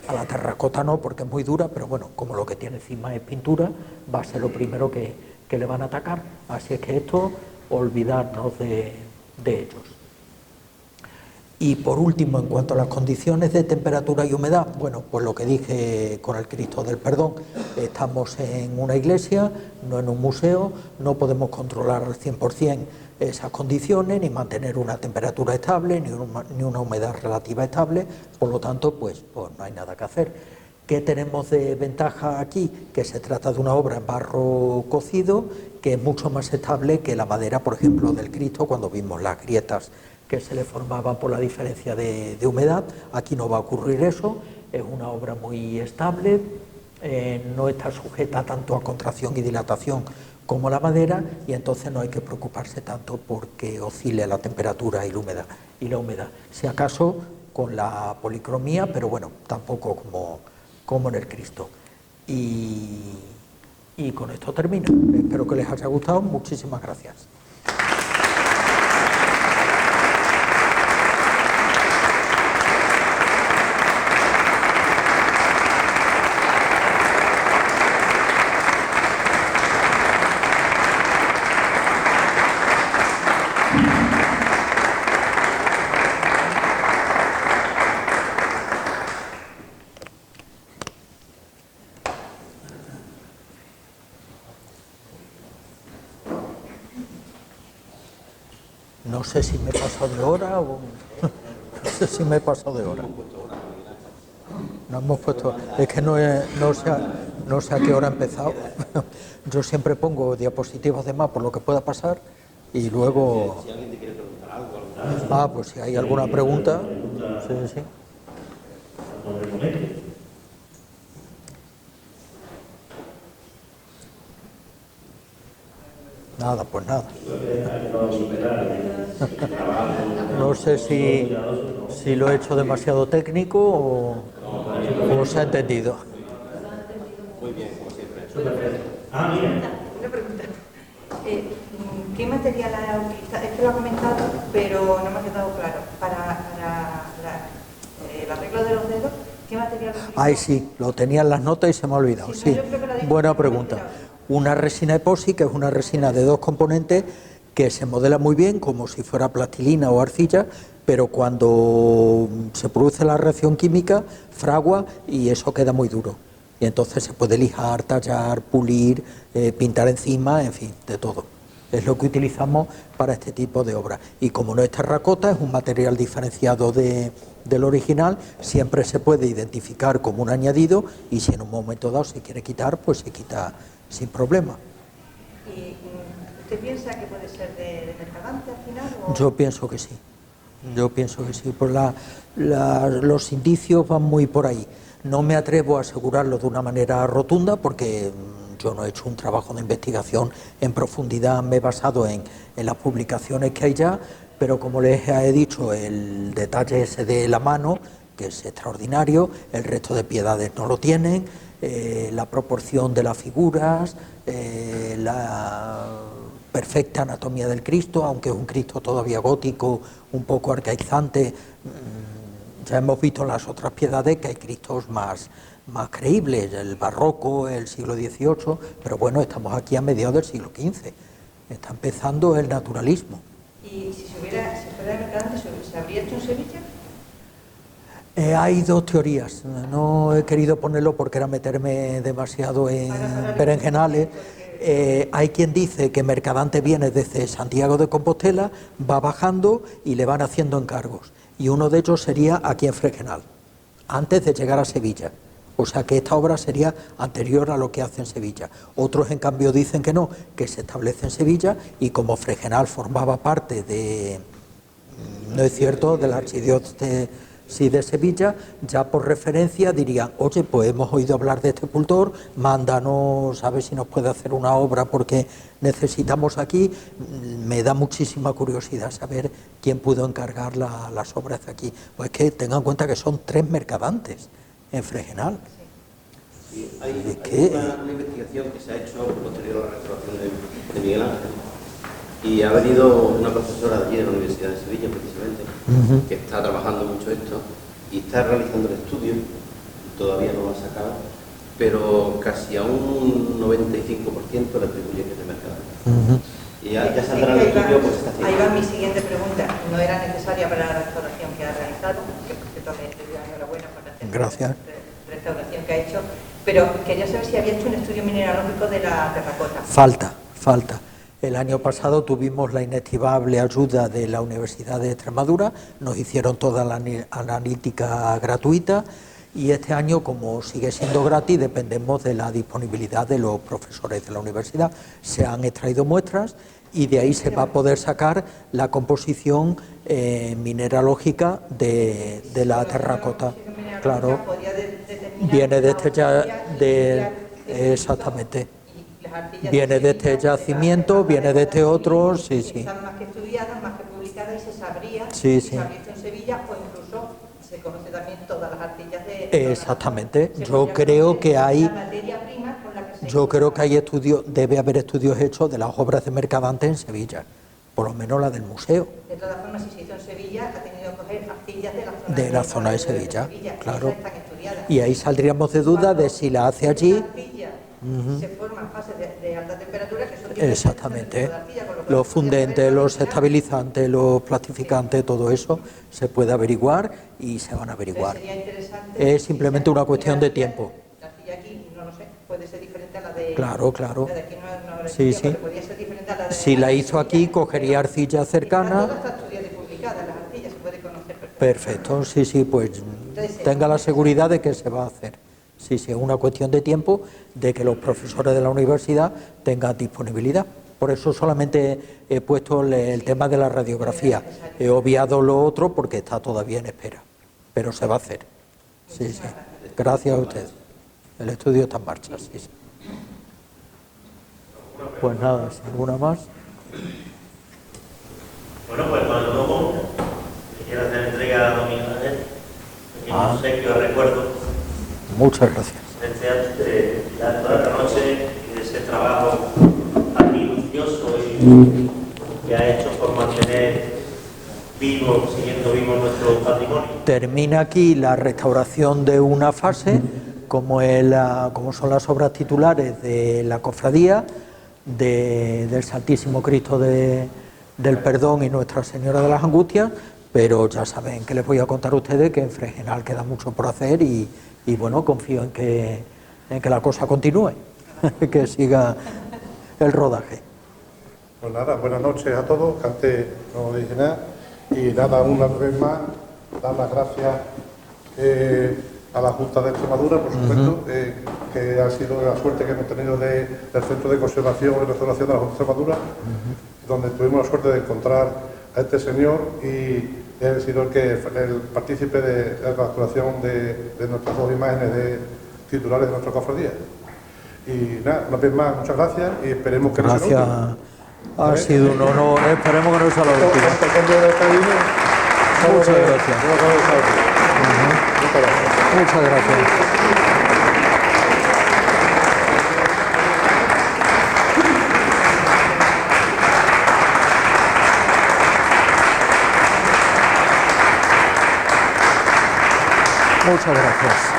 A la terracota no, porque es muy dura, pero bueno, como lo que tiene encima es pintura, va a ser lo primero que le van a atacar. Así es que esto, olvidarnos de ellos. Y por último, en cuanto a las condiciones de temperatura y humedad, bueno, pues lo que dije con el Cristo del Perdón, estamos en una iglesia, no en un museo, no podemos controlar al 100% esas condiciones, ni mantener una temperatura estable, ni una humedad relativa estable, por lo tanto, pues no hay nada que hacer. ¿Qué tenemos de ventaja aquí? Que se trata de una obra en barro cocido, que es mucho más estable que la madera, por ejemplo, del Cristo, cuando vimos las grietas que se le formaban por la diferencia de humedad. Aquí no va a ocurrir eso, es una obra muy estable, no está sujeta tanto a contracción y dilatación como la madera, y entonces no hay que preocuparse tanto porque oscile la temperatura y la humedad. Si acaso con la policromía, pero bueno, tampoco como en el Cristo. Y con esto termino. Espero que les haya gustado. Muchísimas gracias. No sé si me he pasado de hora o... No sé si me he pasado de hora. No hemos puesto... Es que no sé a qué hora ha empezado. Yo siempre pongo diapositivas de más por lo que pueda pasar y luego... Si alguien te quiere preguntar algo... pues si hay alguna pregunta... Sí. Nada, pues nada. No sé si lo he hecho demasiado técnico o se ha entendido. Muy bien, como siempre. Una pregunta. ¿Qué material ha utilizado? Esto lo ha comentado, pero no me ha quedado claro. Para el arreglo de los dedos, ¿qué material ha utilizado? Ay, sí, lo tenía en las notas y se me ha olvidado. Sí, buena pregunta. Una resina epoxi, que es una resina de 2 componentes que se modela muy bien como si fuera plastilina o arcilla, pero cuando se produce la reacción química fragua y eso queda muy duro. Y entonces se puede lijar, tallar, pulir, pintar encima, en fin, de todo. Es lo que utilizamos para este tipo de obras. Y como no es terracota, es un material diferenciado del original, siempre se puede identificar como un añadido y si en un momento dado se quiere quitar, pues se quita sin problema. ¿Y usted piensa que puede ser de Mercadante al final? ¿O? Yo pienso que sí. Pues los indicios van muy por ahí. No me atrevo a asegurarlo de una manera rotunda porque yo no he hecho un trabajo de investigación en profundidad, me he basado en las publicaciones que hay ya, pero como les he dicho, el detalle ese de la mano, que es extraordinario, el resto de piedades no lo tienen, la proporción de las figuras, la perfecta anatomía del Cristo, aunque es un Cristo todavía gótico, un poco arcaizante. Ya hemos visto en las otras piedades que hay Cristos más creíbles, el barroco, el siglo XVIII, pero bueno, estamos aquí a mediados del siglo XV, está empezando el naturalismo. ¿Y si fuera de Mercadante, se habría hecho en Sevilla? Hay dos teorías, no he querido ponerlo porque era meterme demasiado en berenjenales. Hay quien dice que Mercadante viene desde Santiago de Compostela, va bajando y le van haciendo encargos, y uno de ellos sería aquí en Fregenal, antes de llegar a Sevilla. O sea que esta obra sería anterior a lo que hace en Sevilla. Otros, en cambio, dicen que no, que se establece en Sevilla, y como Fregenal formaba parte de, no es cierto, de la archidiócesis de Sevilla, ya por referencia dirían, oye, pues hemos oído hablar de este escultor, mándanos a ver si nos puede hacer una obra porque necesitamos aquí. Me da muchísima curiosidad saber quién pudo encargar las obras de aquí. Pues que tengan en cuenta que son 3 mercadantes en Fregenal. Sí, hay una investigación que se ha hecho posterior a la restauración de Miguel Ángel, y ha venido una profesora de allí de la Universidad de Sevilla, precisamente, que está trabajando mucho esto y está realizando el estudio, todavía no lo ha sacado, pero casi a un 95% le atribuye que es de Mercadante. Y ya saldrá el estudio, pues está haciendo. Ahí va mi siguiente pregunta. No era necesaria para la restauración que ha realizado, que por cierto le doy enhorabuena por la restauración que ha hecho, pero quería saber si había hecho un estudio mineralógico de la terracota. Falta. El año pasado tuvimos la inestimable ayuda de la Universidad de Extremadura, nos hicieron toda la analítica gratuita, y este año, como sigue siendo gratis, dependemos de la disponibilidad de los profesores de la universidad. Se han extraído muestras y de ahí se va a poder sacar la composición mineralógica de la terracota. Claro, viene de este exactamente. Viene de este yacimiento, viene de este otro, sí. Están más que estudiadas, más que publicadas, y se sabría si se habría hecho en Sevilla, o incluso se conoce también todas las arcillas de... Exactamente, yo creo que hay... La materia prima con la que se... Yo creo que hay estudios, debe haber estudios hechos de las obras de Mercadante en Sevilla, por lo menos la del museo. De todas formas, si se hizo en Sevilla, ha tenido que coger arcillas de la zona de Sevilla, claro. Están estudiadas. Y ahí saldríamos de duda de si la hace allí... Se forman fases de alta temperatura que son exactamente. Los fundentes, los estabilizantes, los plastificantes, todo eso se puede averiguar y se van a averiguar. Es simplemente una cuestión de tiempo. La arcilla aquí, no lo sé, puede ser diferente a la de... Claro. La de aquí no Sí. podría ser diferente a la de... Si la hizo aquí, cogería arcilla cercana. Todo está estudiado y publicado, las arcillas se puede conocer Perfecto, sí, pues tenga la seguridad de que se va a hacer. Sí, es una cuestión de tiempo, de que los profesores de la universidad tengan disponibilidad. Por eso solamente he puesto el tema de la radiografía. He obviado lo otro porque está todavía en espera, pero se va a hacer. Sí. Gracias a usted. El estudio está en marcha, sí. Pues nada, ¿alguna más? Bueno, pues con el nuevo, si quiere hacer entrega a Domingo Ángel, un obsequio de recuerdo. Muchas gracias. Este arte de toda la noche y de ese trabajo tan minucioso y que ha hecho por mantener siguiendo vivo nuestro patrimonio. Termina aquí la restauración de una fase, como son las obras titulares de la cofradía, del Santísimo Cristo del Perdón y Nuestra Señora de las Angustias, pero ya saben que les voy a contar a ustedes que en Fregenal queda mucho por hacer y bueno, confío en que la cosa continúe, que siga el rodaje. Pues nada, buenas noches a todos, que antes no dije nada, y nada, una vez más, dar las gracias a la Junta de Extremadura, por supuesto, que ha sido la suerte que hemos tenido del Centro de Conservación y Restauración de la Junta de Extremadura, donde tuvimos la suerte de encontrar a este señor y he sido el partícipe de la capturación de nuestras dos imágenes de titulares de nuestra cofradía. Y nada, una vez más, muchas gracias y esperemos que no sea la última. Gracias. Ha sido un honor. Esperemos que no sea la última. Muchas gracias. Muchas gracias. Muchas gracias.